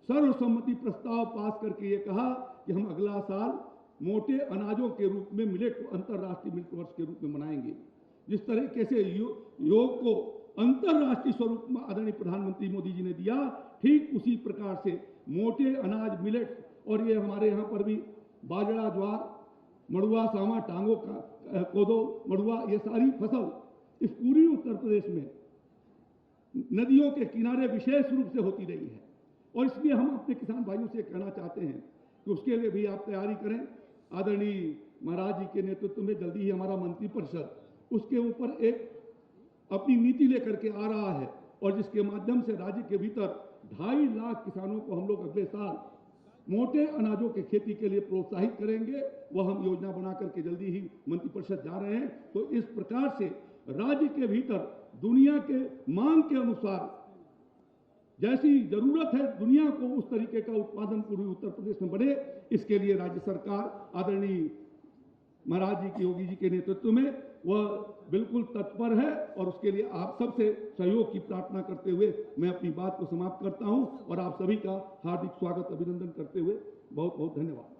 सर्वसम्मति प्रस्ताव पास करके ये कहा कि हम अगला साल मोटे अनाजों के रूप में मिलेट को अंतर्राष्ट्रीय मिल्क वर्ष के रूप में मनाएंगे। जिस तरीके से योग को अंतर्राष्ट्रीय स्वरूप में आदरणीय प्रधानमंत्री मोदी जी ने दिया, ठीक उसी प्रकार से मोटे अनाज मिलेट, और ये हमारे यहाँ पर भी बाजरा, ज्वार, मड़ुआ, सामा, टांगो, कोदो, मड़ुआ, ये सारी फसल इस पूरी उत्तर प्रदेश में नदियों के किनारे विशेष रूप से होती रही है। और इसलिए हम अपने किसान भाइयों से कहना चाहते हैं कि उसके लिए भी आप तैयारी करें। आदरणीय महाराज जी के नेतृत्व में जल्दी ही हमारा मंत्रिपरिषद उसके ऊपर एक अपनी नीति लेकर के आ रहा है, और जिसके माध्यम से राज्य के भीतर 2.5 लाख किसानों को हम लोग अगले साल मोटे अनाजों के खेती के लिए प्रोत्साहित करेंगे। वह हम योजना बना करके जल्दी ही मंत्रिपरिषद जा रहे हैं। तो इस प्रकार से राज्य के भीतर दुनिया के मांग के अनुसार जैसी जरूरत है दुनिया को, उस तरीके का उत्पादन पूर्वी उत्तर प्रदेश में बढ़े, इसके लिए राज्य सरकार आदरणीय महाराज जी की, योगी जी के नेतृत्व में वह बिल्कुल तत्पर है। और उसके लिए आप सबसे सहयोग की प्रार्थना करते हुए मैं अपनी बात को समाप्त करता हूं, और आप सभी का हार्दिक स्वागत, अभिनंदन करते हुए बहुत बहुत धन्यवाद।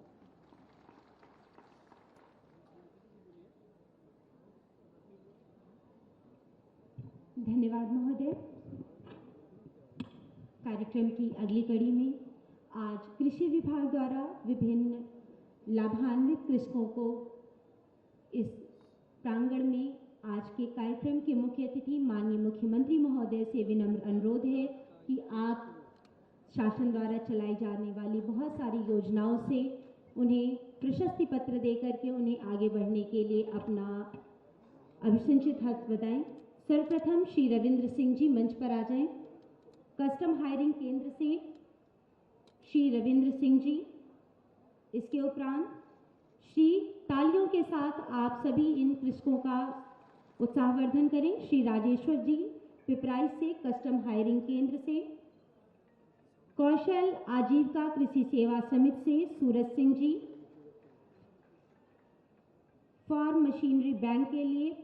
धन्यवाद महोदय। कार्यक्रम की अगली कड़ी में आज कृषि विभाग द्वारा विभिन्न लाभान्वित कृषकों को इस प्रांगण में आज के कार्यक्रम के मुख्य अतिथि माननीय मुख्यमंत्री महोदय से विनम्र अनुरोध है कि आप शासन द्वारा चलाई जाने वाली बहुत सारी योजनाओं से उन्हें प्रशस्ति पत्र देकर के उन्हें आगे बढ़ने के लिए अपना अभिसंचित हस्त बताएं। सर्वप्रथम श्री रविंद्र सिंह जी मंच पर आ जाएं। कस्टम हायरिंग केंद्र से श्री रविंद्र सिंह जी, इसके उपरांत श्री तालियों के साथ आप सभी इन कृषकों का उत्साहवर्धन करें। श्री राजेश्वर जी पिपराइच से कस्टम हायरिंग केंद्र से, कौशल आजीविका कृषि सेवा समिति से Suraj Singh ji, farm machinery bank के लिए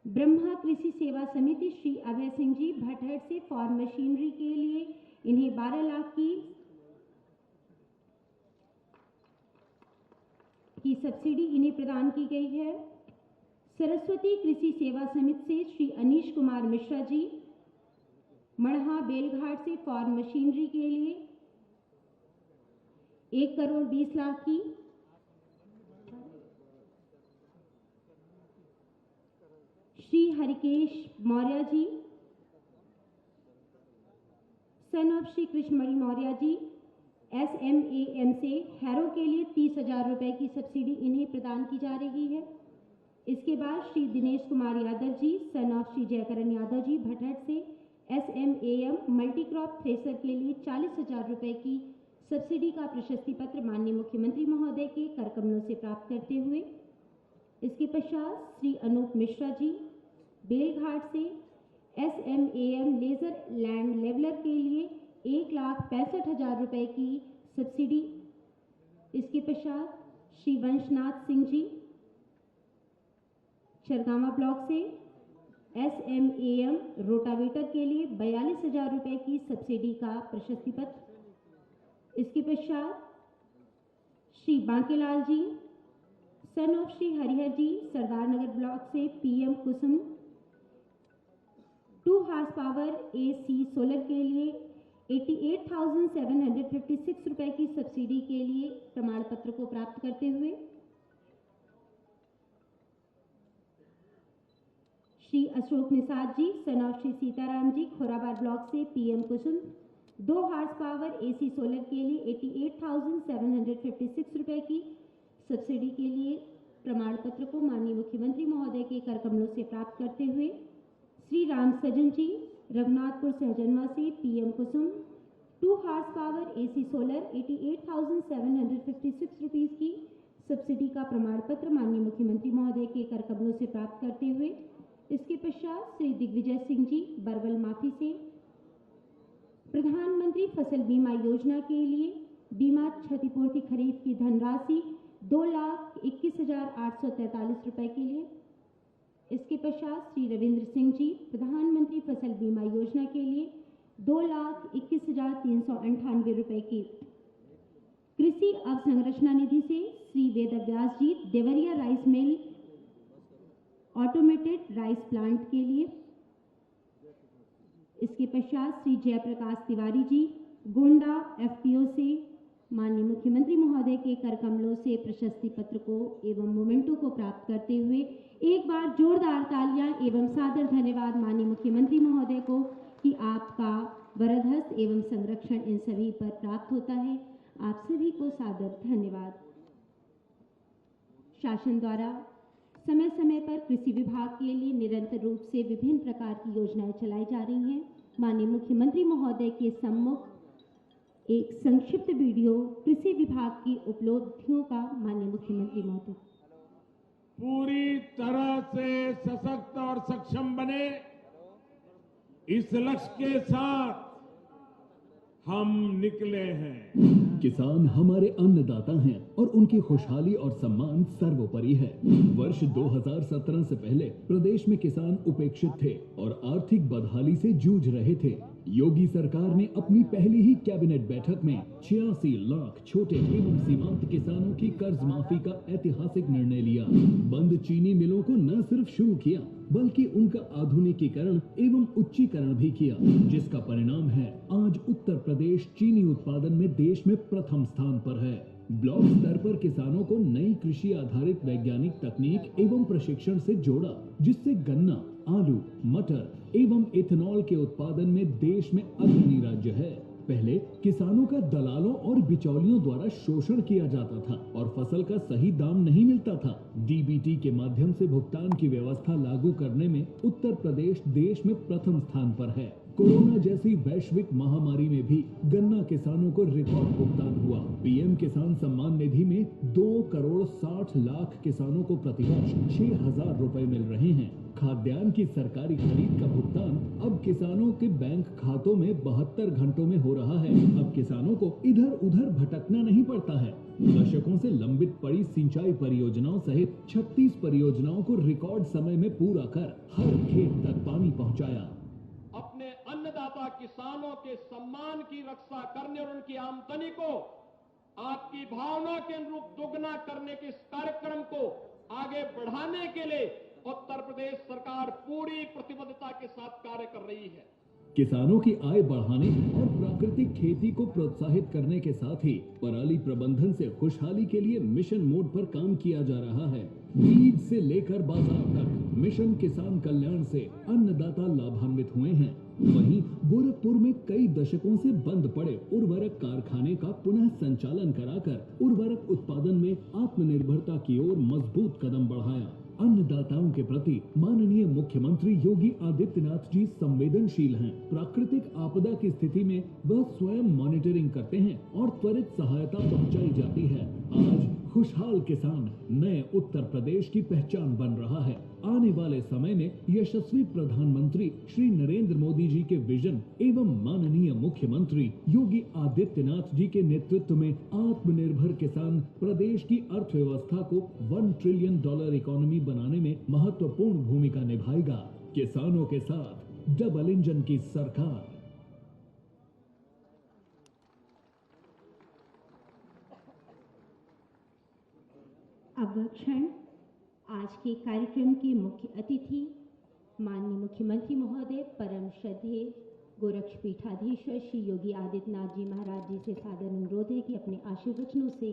ब्रह्मा कृषि सेवा समिति श्री अभय सिंह जी भटहट से फार्म मशीनरी के लिए इन्हें 12 लाख की सब्सिडी इन्हें प्रदान की गई है। सरस्वती कृषि सेवा समिति से श्री अनीश कुमार मिश्रा जी मढ़ा बेलघाट से फार्म मशीनरी के लिए 1 करोड़ 20 लाख की। Shri Harikesh Maurya ji son of Shri Krishnamani Maurya ji SMAM से हैरो के लिए 30,000 रुपए की सब्सिडी इन्हें प्रदान की जा रही है। इसके बाद श्री दिनेश कुमार यादव जी सन ऑफ श्री जयकरण यादव जी भटहट से SMAM मल्टी क्रॉप थ्रेसर के लिए 40,000 रुपए की सब्सिडी का प्रशस्ति पत्र माननीय मुख्यमंत्री महोदय के कर कमलों से प्राप्त करते हुए, इसके पश्चात श्री अनूप मिश्रा जी बेलघाट से SMAM लेजर लैंड लेवलर के लिए 1,65,000 रुपए की सब्सिडी। इसके पश्चात श्री वंशनाथ सिंह जी शरगामा ब्लॉक से SMAM रोटावेटर के लिए 42,000 रुपए की सब्सिडी का प्रशस्ति पत्र। इसके पश्चात Shri Bankelal ji son of Shri Harihar ji Sardar Nagar block से PM Kusum 2 horse power AC solar के लिए 88,756 रुपए की सब्सिडी के लिए प्रमाण पत्र को प्राप्त करते हुए, Shri Ashok Nishad ji son of Shri Sitaram ji Khorabar block से PM Kusum 2 horse power AC solar के लिए 88,756 रुपए की सब्सिडी के लिए प्रमाण पत्र को माननीय मुख्यमंत्री महोदय के कर कमलों से प्राप्त करते हुए, श्री राम सजन जी रघुनाथपुर सहजनवा से PM Kusum 2 horse power AC solar 88,756 rupees की सब्सिडी का प्रमाण पत्र माननीय मुख्यमंत्री महोदय के कर कमलों से प्राप्त करते हुए, इसके पश्चात श्री दिग्विजय सिंह जी बरवल माफी से प्रधानमंत्री फसल बीमा योजना के लिए बीमा क्षतिपूर्ति खरीफ की धनराशि 2,21,843 रुपए के लिए। इसके पश्चात श्री रविंद्र सिंह जी प्रधानमंत्री फसल बीमा योजना के लिए 2,21,398 रुपए की। कृषि अवसंरचना निधि से Shri Vedvyas ji Deoria rice mill automated rice plant के लिए। इसके पश्चात श्री जयप्रकाश तिवारी जी गोंडा एफपीओ से माननीय मुख्यमंत्री महोदय के कर कमलों से प्रशस्ति पत्र को एवं मोमेंटो को प्राप्त करते हुए एक बार जोरदार तालियां एवं सादर धन्यवाद माननीय मुख्यमंत्री महोदय को कि आपका वरदहस्त एवं संरक्षण इन सभी पर प्राप्त होता है। आप सभी को सादर धन्यवाद। शासन द्वारा समय समय पर कृषि विभाग के लिए निरंतर रूप से विभिन्न प्रकार की योजनाएं चलाई जा रही हैं। माननीय मुख्यमंत्री महोदय के सम्मुख एक संक्षिप्त वीडियो कृषि विभाग की उपलब्धियों का माननीय मुख्यमंत्री महोदय। पूरी तरह से सशक्त और सक्षम बने, इस लक्ष्य के साथ हम निकले हैं। किसान हमारे अन्नदाता हैं और उनकी खुशहाली और सम्मान सर्वोपरि है। वर्ष 2017 से पहले प्रदेश में किसान उपेक्षित थे और आर्थिक बदहाली से जूझ रहे थे। योगी सरकार ने अपनी पहली ही कैबिनेट बैठक में 86 लाख छोटे एवं सीमांत किसानों की कर्ज माफी का ऐतिहासिक निर्णय लिया। बंद चीनी मिलों को न सिर्फ शुरू किया बल्कि उनका आधुनिकीकरण एवं उच्चीकरण भी किया, जिसका परिणाम है आज उत्तर प्रदेश चीनी उत्पादन में देश में प्रथम स्थान पर है। ब्लॉक स्तर पर किसानों को नई कृषि आधारित वैज्ञानिक तकनीक एवं प्रशिक्षण से जोड़ा, जिससे गन्ना, आलू, मटर एवं इथेनॉल के उत्पादन में देश में अग्रणी राज्य है। पहले किसानों का दलालों और बिचौलियों द्वारा शोषण किया जाता था और फसल का सही दाम नहीं मिलता था। डीबीटी के माध्यम से भुगतान की व्यवस्था लागू करने में उत्तर प्रदेश देश में प्रथम स्थान पर है। कोरोना जैसी वैश्विक महामारी में भी गन्ना किसानों को रिकॉर्ड भुगतान हुआ। पीएम किसान सम्मान निधि में 2,60,00,000 किसानों को प्रतिवर्ष 6,000 रुपए मिल रहे हैं। खाद्यान्न की सरकारी खरीद का भुगतान अब किसानों के बैंक खातों में 72 घंटों में हो रहा है। अब किसानों को इधर उधर भटकना नहीं पड़ता है। दशकों से लंबित पड़ी सिंचाई परियोजनाओं सहित 36 परियोजनाओं को रिकॉर्ड समय में पूरा कर हर खेत तक पानी पहुंचाया। अपने अन्नदाता किसानों के सम्मान की रक्षा करने और उनकी आमदनी को आपकी भावना के अनुरूप दोगुना करने के इस कार्यक्रम को आगे बढ़ाने के लिए उत्तर प्रदेश सरकार पूरी प्रतिबद्धता के साथ कार्य कर रही है। किसानों की आय बढ़ाने और प्राकृतिक खेती को प्रोत्साहित करने के साथ ही पराली प्रबंधन से खुशहाली के लिए मिशन मोड पर काम किया जा रहा है। बीज से लेकर बाजार तक मिशन किसान कल्याण से अन्नदाता लाभान्वित हुए हैं। वहीं गोरखपुर में कई दशकों से बंद पड़े उर्वरक कारखाने का पुनः संचालन कराकर उर्वरक उत्पादन में आत्मनिर्भरता की ओर मजबूत कदम बढ़ाया। अन्नदाताओं के प्रति माननीय मुख्यमंत्री योगी आदित्यनाथ जी संवेदनशील हैं। प्राकृतिक आपदा की स्थिति में वह स्वयं मॉनिटरिंग करते हैं और त्वरित सहायता पहुंचाई जाती है। आज खुशहाल किसान नए उत्तर प्रदेश की पहचान बन रहा है। आने वाले समय में यशस्वी प्रधानमंत्री श्री नरेंद्र मोदी जी के विजन एवं माननीय मुख्यमंत्री योगी आदित्यनाथ जी के नेतृत्व में आत्मनिर्भर किसान प्रदेश की अर्थव्यवस्था को $1 ट्रिलियन इकोनॉमी बनाने में महत्वपूर्ण भूमिका निभाएगा। किसानों के साथ डबल इंजन की सरकार। अब क्षण आज के कार्यक्रम के मुख्य अतिथि माननीय मुख्यमंत्री महोदय परम श्रद्धेय गोरक्षपीठाधीश्वर श्री योगी आदित्यनाथ जी महाराज जी से सादर अनुरोध है कि अपने आशीर्वचनों से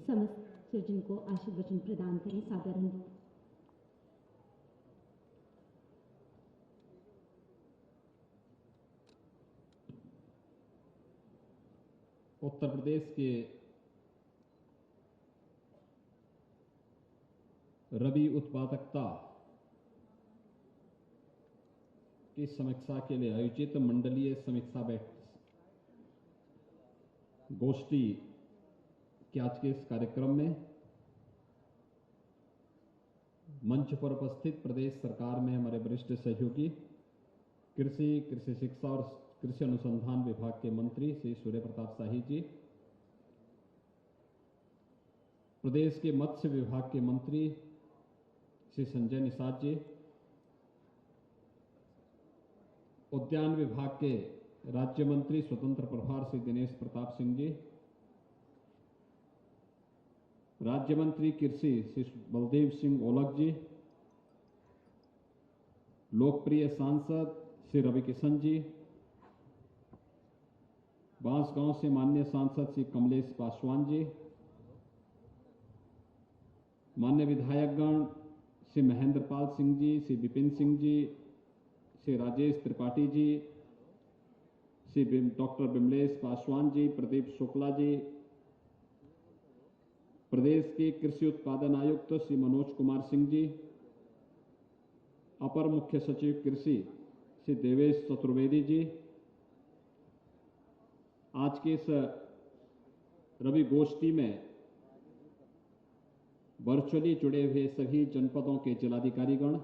समस्त सज्जन को आशीर्वचन प्रदान करें। सादर अनुरोध। उत्तर प्रदेश के रबी उत्पादकता की समीक्षा के लिए आयोजित मंडलीय समीक्षा गोष्ठी के आज के इस कार्यक्रम में मंच पर उपस्थित प्रदेश सरकार में हमारे वरिष्ठ सहयोगी कृषि शिक्षा और कृषि अनुसंधान विभाग के मंत्री श्री सूर्य प्रताप शाही जी, प्रदेश के मत्स्य विभाग के मंत्री श्री संजय निषाद जी, उद्यान विभाग के राज्य मंत्री स्वतंत्र प्रभार श्री दिनेश प्रताप सिंह जी, राज्य मंत्री कृषि श्री बलदेव सिंह ओलख जी, लोकप्रिय सांसद श्री रवि किशन जी, बांसगांव से माननीय सांसद श्री कमलेश पासवान जी, माननीय विधायकगण श्री महेंद्र पाल सिंह जी, श्री विपिन सिंह जी, श्री राजेश त्रिपाठी जी, श्री डॉक्टर विमलेश पासवान जी, प्रदीप शुक्ला जी, प्रदेश के कृषि उत्पादन आयुक्त श्री मनोज कुमार सिंह जी, अपर मुख्य सचिव कृषि श्री देवेश चतुर्वेदी जी, आज के इस रवि गोष्ठी में वर्चुअली जुड़े हुए सभी जनपदों के जिलाधिकारीगण,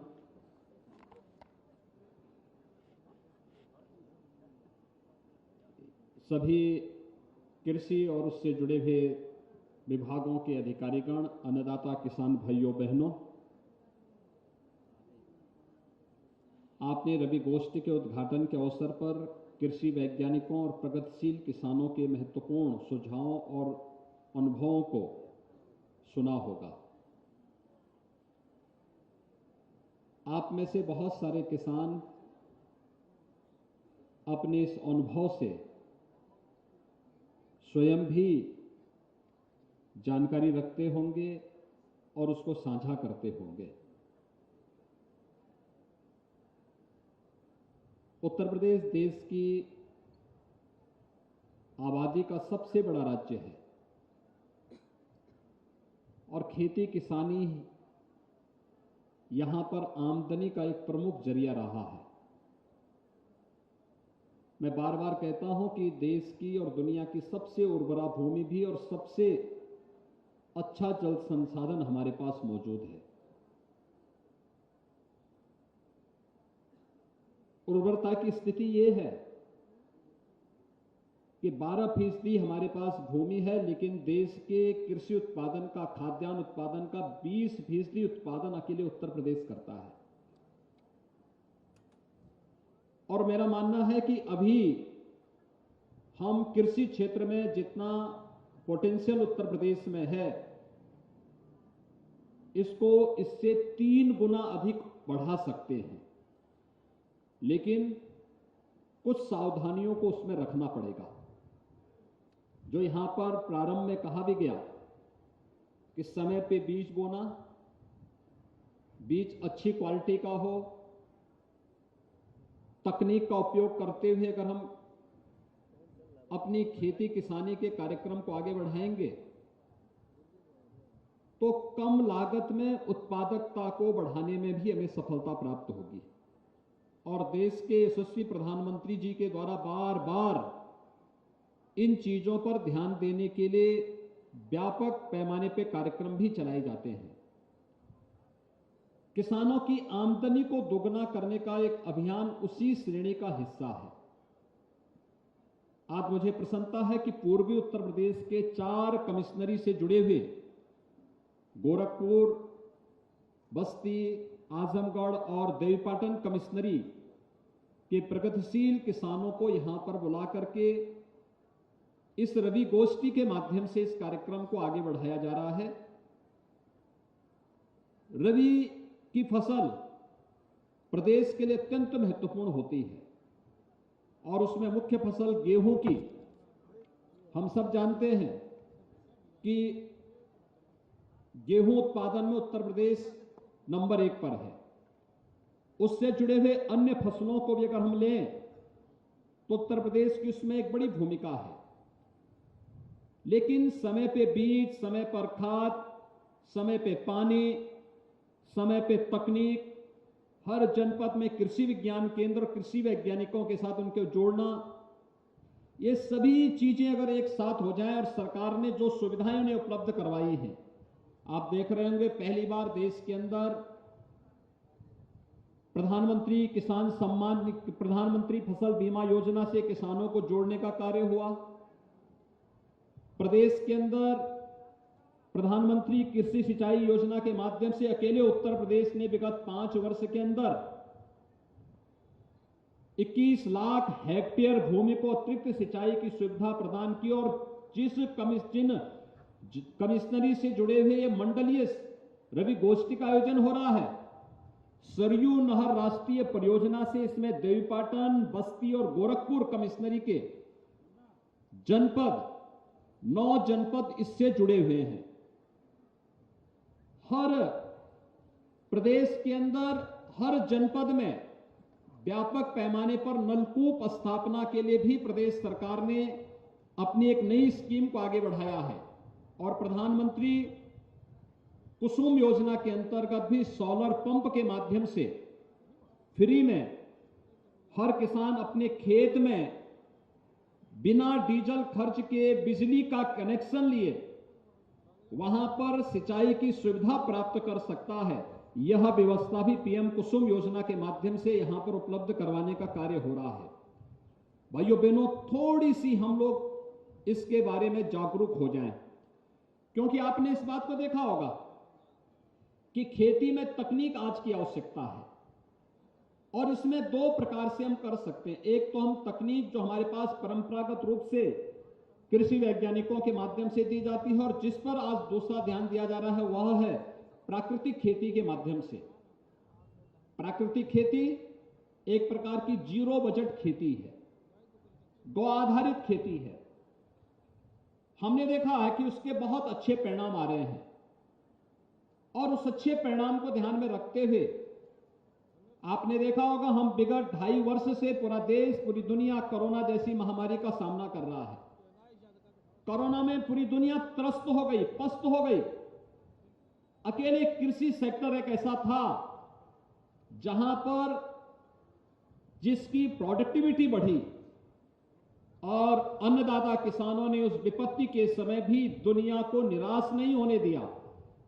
सभी कृषि और उससे जुड़े हुए विभागों के अधिकारीगण, अन्नदाता किसान भाइयों बहनों, आपने रवि गोष्ठी के उद्घाटन के अवसर पर कृषि वैज्ञानिकों और प्रगतिशील किसानों के महत्वपूर्ण सुझावों और अनुभवों को सुना होगा। आप में से बहुत सारे किसान अपने इस अनुभव से स्वयं भी जानकारी रखते होंगे और उसको साझा करते होंगे। उत्तर प्रदेश देश की आबादी का सबसे बड़ा राज्य है और खेती किसानी यहां पर आमदनी का एक प्रमुख जरिया रहा है। मैं बार बार कहता हूं कि देश की और दुनिया की सबसे उर्वरा भूमि भी और सबसे अच्छा जल संसाधन हमारे पास मौजूद है। उर्वरता की स्थिति ये है कि 12% हमारे पास भूमि है, लेकिन देश के कृषि उत्पादन का, खाद्यान्न उत्पादन का 20% उत्पादन अकेले उत्तर प्रदेश करता है। और मेरा मानना है कि अभी हम कृषि क्षेत्र में जितना पोटेंशियल उत्तर प्रदेश में है, इसको इससे 3 गुना अधिक बढ़ा सकते हैं, लेकिन कुछ सावधानियों को उसमें रखना पड़ेगा। जो यहां पर प्रारंभ में कहा भी गया कि समय पे बीज बोना, बीज अच्छी क्वालिटी का हो, तकनीक का उपयोग करते हुए अगर हम अपनी खेती किसानी के कार्यक्रम को आगे बढ़ाएंगे तो कम लागत में उत्पादकता को बढ़ाने में भी हमें सफलता प्राप्त होगी। और देश के यशस्वी प्रधानमंत्री जी के द्वारा बार बार इन चीजों पर ध्यान देने के लिए व्यापक पैमाने पर कार्यक्रम भी चलाए जाते हैं। किसानों की आमदनी को दोगुना करने का एक अभियान उसी श्रेणी का हिस्सा है। आज मुझे प्रसन्नता है कि पूर्वी उत्तर प्रदेश के 4 कमिश्नरी से जुड़े हुए गोरखपुर, बस्ती, आजमगढ़ और देवीपाटन कमिश्नरी के प्रगतिशील किसानों को यहां पर बुला करके इस रवि गोष्ठी के माध्यम से इस कार्यक्रम को आगे बढ़ाया जा रहा है। रवि की फसल प्रदेश के लिए अत्यंत महत्वपूर्ण होती है और उसमें मुख्य फसल गेहूं की, हम सब जानते हैं कि गेहूं उत्पादन में उत्तर प्रदेश नंबर 1 पर है। उससे जुड़े हुए अन्य फसलों को भी अगर हम लें तो उत्तर प्रदेश की उसमें एक बड़ी भूमिका है, लेकिन समय पे बीज, समय पर खाद, समय पे पानी, समय पे तकनीक, हर जनपद में कृषि विज्ञान केंद्र, कृषि वैज्ञानिकों के साथ उनको जोड़ना, ये सभी चीजें अगर एक साथ हो जाएं और सरकार ने जो सुविधाएं उन्हें उपलब्ध करवाई हैं, आप देख रहे होंगे पहली बार देश के अंदर प्रधानमंत्री किसान सम्मान, प्रधानमंत्री फसल बीमा योजना से किसानों को जोड़ने का कार्य हुआ। प्रदेश के अंदर प्रधानमंत्री कृषि सिंचाई योजना के माध्यम से अकेले उत्तर प्रदेश ने विगत 5 वर्ष के अंदर 21 लाख हेक्टेयर भूमि को अतिरिक्त सिंचाई की सुविधा प्रदान की और जिस कमिश्नरी से जुड़े हुए ये मंडलीय रवि गोष्ठी का आयोजन हो रहा है, सरयू नहर राष्ट्रीय परियोजना से इसमें देवीपाटन, बस्ती और गोरखपुर कमिश्नरी के जनपद 9 जनपद इससे जुड़े हुए हैं। हर प्रदेश के अंदर हर जनपद में व्यापक पैमाने पर नलकूप स्थापना के लिए भी प्रदेश सरकार ने अपनी एक नई स्कीम को आगे बढ़ाया है और प्रधानमंत्री कुसुम योजना के अंतर्गत भी सोलर पंप के माध्यम से फ्री में हर किसान अपने खेत में बिना डीजल खर्च के बिजली का कनेक्शन लिए वहां पर सिंचाई की सुविधा प्राप्त कर सकता है। यह व्यवस्था भी पीएम कुसुम योजना के माध्यम से यहां पर उपलब्ध करवाने का कार्य हो रहा है। भाइयों बहनों, थोड़ी सी हम लोग इसके बारे में जागरूक हो जाएं, क्योंकि आपने इस बात को देखा होगा कि खेती में तकनीक आज की आवश्यकता है और इसमें 2 प्रकार से हम कर सकते हैं। एक तो हम तकनीक जो हमारे पास परंपरागत रूप से कृषि वैज्ञानिकों के माध्यम से दी जाती है और जिस पर आज दूसरा ध्यान दिया जा रहा है वह है प्राकृतिक खेती के माध्यम से। प्राकृतिक खेती एक प्रकार की जीरो बजट खेती है, गौ आधारित खेती है। हमने देखा है कि उसके बहुत अच्छे परिणाम आ रहे हैं और उस अच्छे परिणाम को ध्यान में रखते हुए आपने देखा होगा हम विगत 2.5 वर्ष से पूरा देश, पूरी दुनिया कोरोना जैसी महामारी का सामना कर रहा है। कोरोना में पूरी दुनिया त्रस्त हो गई, पस्त हो गई। अकेले कृषि सेक्टर एक ऐसा था जहां पर जिसकी प्रोडक्टिविटी बढ़ी और अन्नदाता किसानों ने उस विपत्ति के समय भी दुनिया को निराश नहीं होने दिया।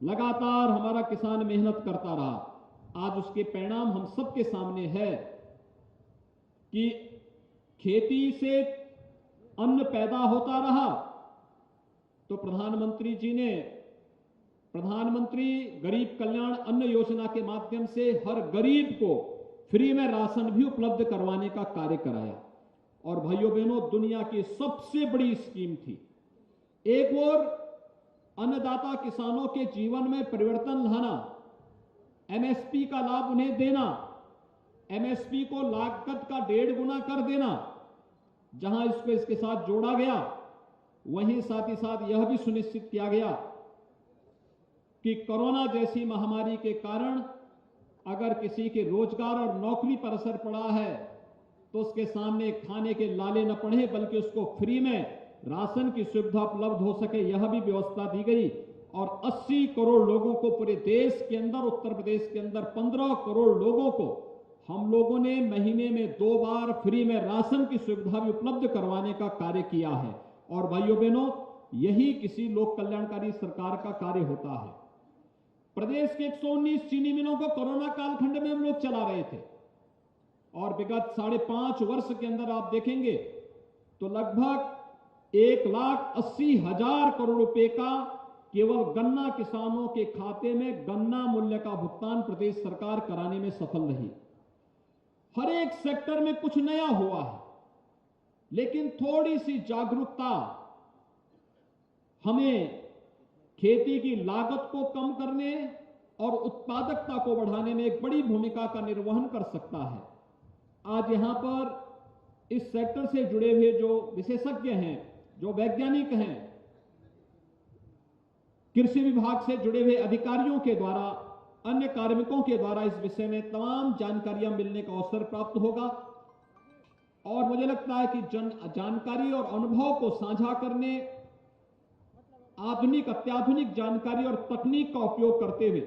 लगातार हमारा किसान मेहनत करता रहा। आज उसके परिणाम हम सबके सामने है कि खेती से अन्न पैदा होता रहा तो प्रधानमंत्री गरीब कल्याण अन्न योजना के माध्यम से हर गरीब को फ्री में राशन भी उपलब्ध करवाने का कार्य कराया। और भाइयों बहनों, दुनिया की सबसे बड़ी स्कीम थी। एक ओर अन्नदाता किसानों के जीवन में परिवर्तन लाना, एमएसपी का लाभ उन्हें देना, एमएसपी को लागत का 1.5 गुना कर देना। जहां इसको इसके साथ जोड़ा गया, वहीं साथ ही साथ यह भी सुनिश्चित किया गया कि कोरोना जैसी महामारी के कारण अगर किसी के रोजगार और नौकरी पर असर पड़ा है तो उसके सामने खाने के लाले न पड़े, बल्कि उसको फ्री में राशन की सुविधा उपलब्ध हो सके, यह भी व्यवस्था दी गई। और 80 करोड़ लोगों को पूरे देश के अंदर, उत्तर प्रदेश के अंदर 15 करोड़ लोगों को हम लोगों ने महीने में 2 बार फ्री में राशन की सुविधा भी उपलब्ध करवाने का कार्य किया है। और भाइयों बहनों, यही किसी लोक कल्याणकारी सरकार का कार्य होता है। प्रदेश के 119 चीनी मिलों को कोरोना कालखंड में हम लोग चला रहे थे और विगत 5.5 वर्ष के अंदर आप देखेंगे तो लगभग 1,80,000 करोड़ रुपए का केवल गन्ना किसानों के खाते में गन्ना मूल्य का भुगतान प्रदेश सरकार कराने में सफल रही। हर एक सेक्टर में कुछ नया हुआ है, लेकिन थोड़ी सी जागरूकता हमें खेती की लागत को कम करने और उत्पादकता को बढ़ाने में एक बड़ी भूमिका का निर्वहन कर सकता है। आज यहां पर इस सेक्टर से जुड़े हुए जो विशेषज्ञ हैं, जो वैज्ञानिक हैं, कृषि विभाग से जुड़े हुए अधिकारियों के द्वारा, अन्य कार्मिकों के द्वारा इस विषय में तमाम जानकारियां मिलने का अवसर प्राप्त होगा। और मुझे लगता है कि जानकारी और अनुभव को साझा करने, आधुनिक अत्याधुनिक जानकारी और तकनीक का उपयोग करते हुए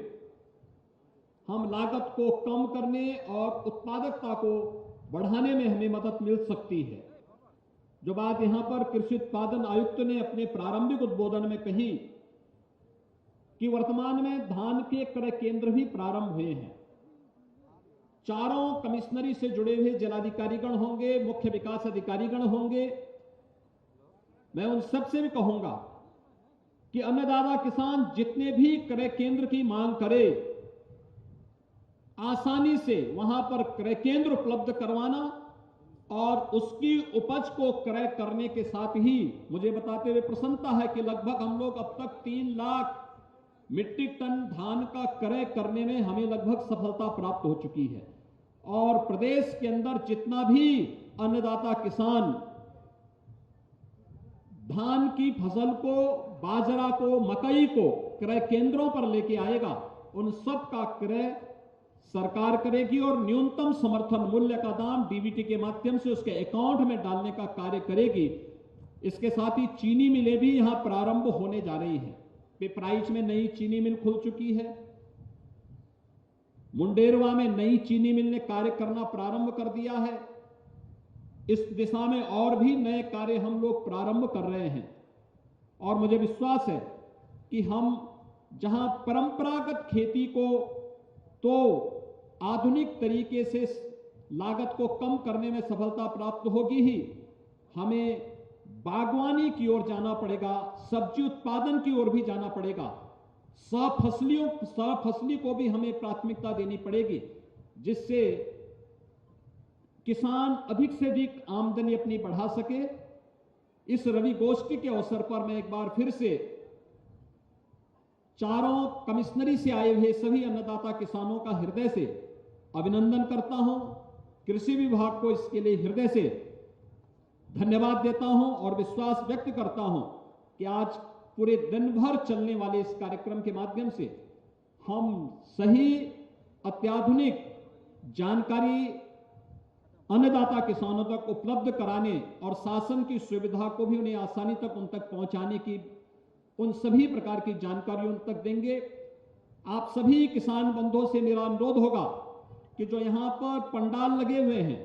हम लागत को कम करने और उत्पादकता को बढ़ाने में हमें मदद मिल सकती है। जो बात यहां पर कृषि उत्पादन आयुक्त ने अपने प्रारंभिक उद्बोधन में कही कि वर्तमान में धान के क्रय केंद्र भी प्रारंभ हुए हैं। चारों कमिश्नरी से जुड़े हुए जिलाधिकारीगण होंगे, मुख्य विकास अधिकारीगण होंगे। मैं उन सबसे भी कहूंगा कि अन्नदाता किसान जितने भी क्रय केंद्र की मांग करे, आसानी से वहां पर क्रय केंद्र उपलब्ध करवाना और उसकी उपज को क्रय करने के साथ ही मुझे बताते हुए प्रसन्नता है कि लगभग हम लोग अब तक 3 लाख मीट्रिक टन धान का क्रय करने में हमें लगभग सफलता प्राप्त हो चुकी है। और प्रदेश के अंदर जितना भी अन्नदाता किसान धान की फसल को, बाजरा को, मकई को क्रय केंद्रों पर लेके आएगा, उन सब का क्रय सरकार करेगी और न्यूनतम समर्थन मूल्य का दाम डीबीटी के माध्यम से उसके अकाउंट में डालने का कार्य करेगी। इसके साथ ही चीनी मिलें भी यहां प्रारंभ होने जा रही है। पिपराइच में नई चीनी मिल खुल चुकी है, मुंडेरवा में नई चीनी मिल ने कार्य करना प्रारंभ कर दिया है। इस दिशा में और भी नए कार्य हम लोग प्रारंभ कर रहे हैं और मुझे विश्वास है कि हम जहां परंपरागत खेती को तो आधुनिक तरीके से लागत को कम करने में सफलता प्राप्त होगी ही, हमें बागवानी की ओर जाना पड़ेगा, सब्जी उत्पादन की ओर भी जाना पड़ेगा, सफसली को भी हमें प्राथमिकता देनी पड़ेगी, जिससे किसान अधिक से अधिक आमदनी अपनी बढ़ा सके। इस रवि गोष्ठी के अवसर पर मैं एक बार फिर से चारों कमिश्नरी से आए हुए सभी अन्नदाता किसानों का हृदय से अभिनंदन करता हूं। कृषि विभाग को इसके लिए हृदय से धन्यवाद देता हूं और विश्वास व्यक्त करता हूं कि आज पूरे दिन भर चलने वाले इस कार्यक्रम के माध्यम से हम सही अत्याधुनिक जानकारी अन्नदाता किसानों तक उपलब्ध कराने और शासन की सुविधा को भी उन्हें आसानी तक उन तक पहुंचाने की उन सभी प्रकार की जानकारी उन तक देंगे। आप सभी किसान बंधुओं से मेरा अनुरोध होगा कि जो यहाँ पर पंडाल लगे हुए हैं,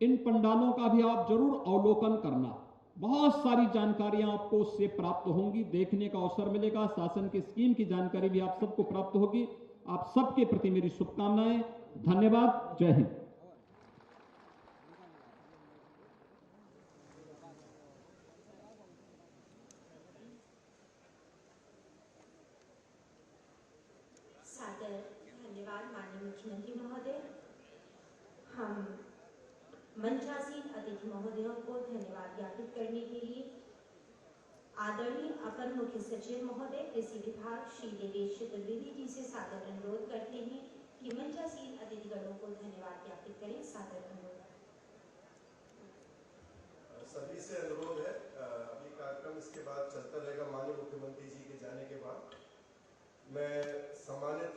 इन पंडालों का भी आप जरूर अवलोकन करना। बहुत सारी जानकारियां आपको उससे प्राप्त होंगी, देखने का अवसर मिलेगा। शासन की स्कीम की जानकारी भी आप सबको प्राप्त होगी। आप सबके प्रति मेरी शुभकामनाएं। धन्यवाद। जय हिंद। सादर धन्यवाद माननीय मुख्यमंत्री महोदय। हम मंचासीन अतिथि महोदयों को धन्यवाद ज्ञापित करने के लिए आदरणीय अपर मुख्य सचिव महोदय कृषि विभाग श्री देवेश चतुर्वेदी जी से सादर अनुरोध करते हैं कि मंचासीन अतिथिगणों को धन्यवाद ज्ञापित करें। सादर अनुरोध। सभी से अनुरोध है, अभी कार्यक्रम इसके बाद चलता रहेगा माननीय मुख्यमंत्री जी के जाने के बाद। मैं सम्मानित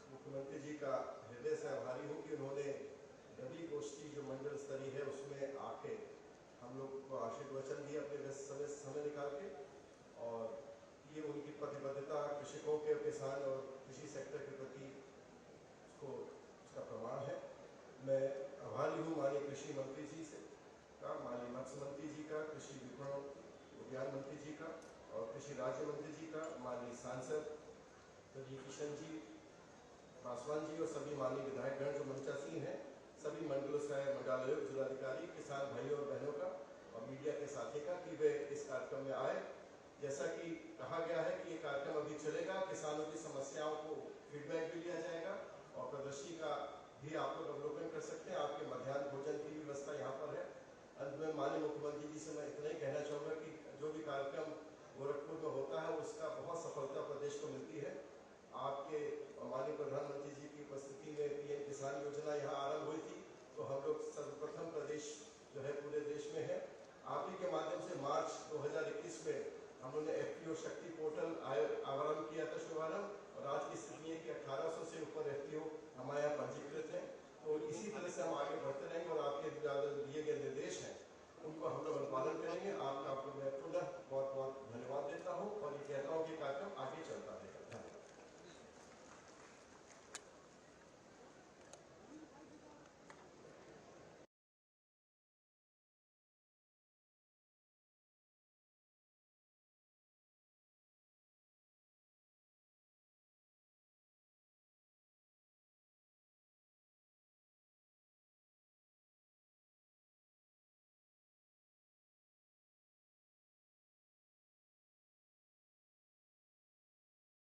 मुख्यमंत्री जी का हृदय से आभारी हूँ कि उन्होंने रवि गोष्ठी जो मंडल स्तरीय है उसमें आके हम लोग को आशीर्वचन दिया अपने व्यस्त समय निकाल के, और ये उनकी प्रतिबद्धता कृषकों के, किसान और कृषि सेक्टर के प्रति उसका प्रमाण है। मैं आभारी हूँ माननीय कृषि मंत्री जी से का, माननीय मत्स्य मंत्री जी का, कृषि विपणन उद्यान मंत्री जी का और कृषि राज्य मंत्री जी का, माननीय सांसद प्रदीप किशन जी, पासवान जी और सभी माननीय विधायकगण जो मंचासीन हैं, सभी मंडलों से मंडलायुक्त, जिलाधिकारी, किसान भाइयों और बहनों का और मीडिया के साथी का कि वे इस कार्यक्रम में आए। जैसा कि कहा गया है कि ये कार्यक्रम अभी चलेगा, किसानों की समस्याओं को फीडबैक भी लिया जाएगा और प्रदर्शनी का भी आप लोग अवलोकन कर सकते हैं। आपके मध्याह्न भोजन की व्यवस्था यहाँ पर है। अंत में माननीय मुख्यमंत्री जी से मैं इतना ही कहना चाहूँगा कि जो भी कार्यक्रम गोरखपुर में होता है उसका बहुत सफलता प्रदेश को मिलती है। आपके माननीय प्रधानमंत्री जी की उपस्थिति में पीएम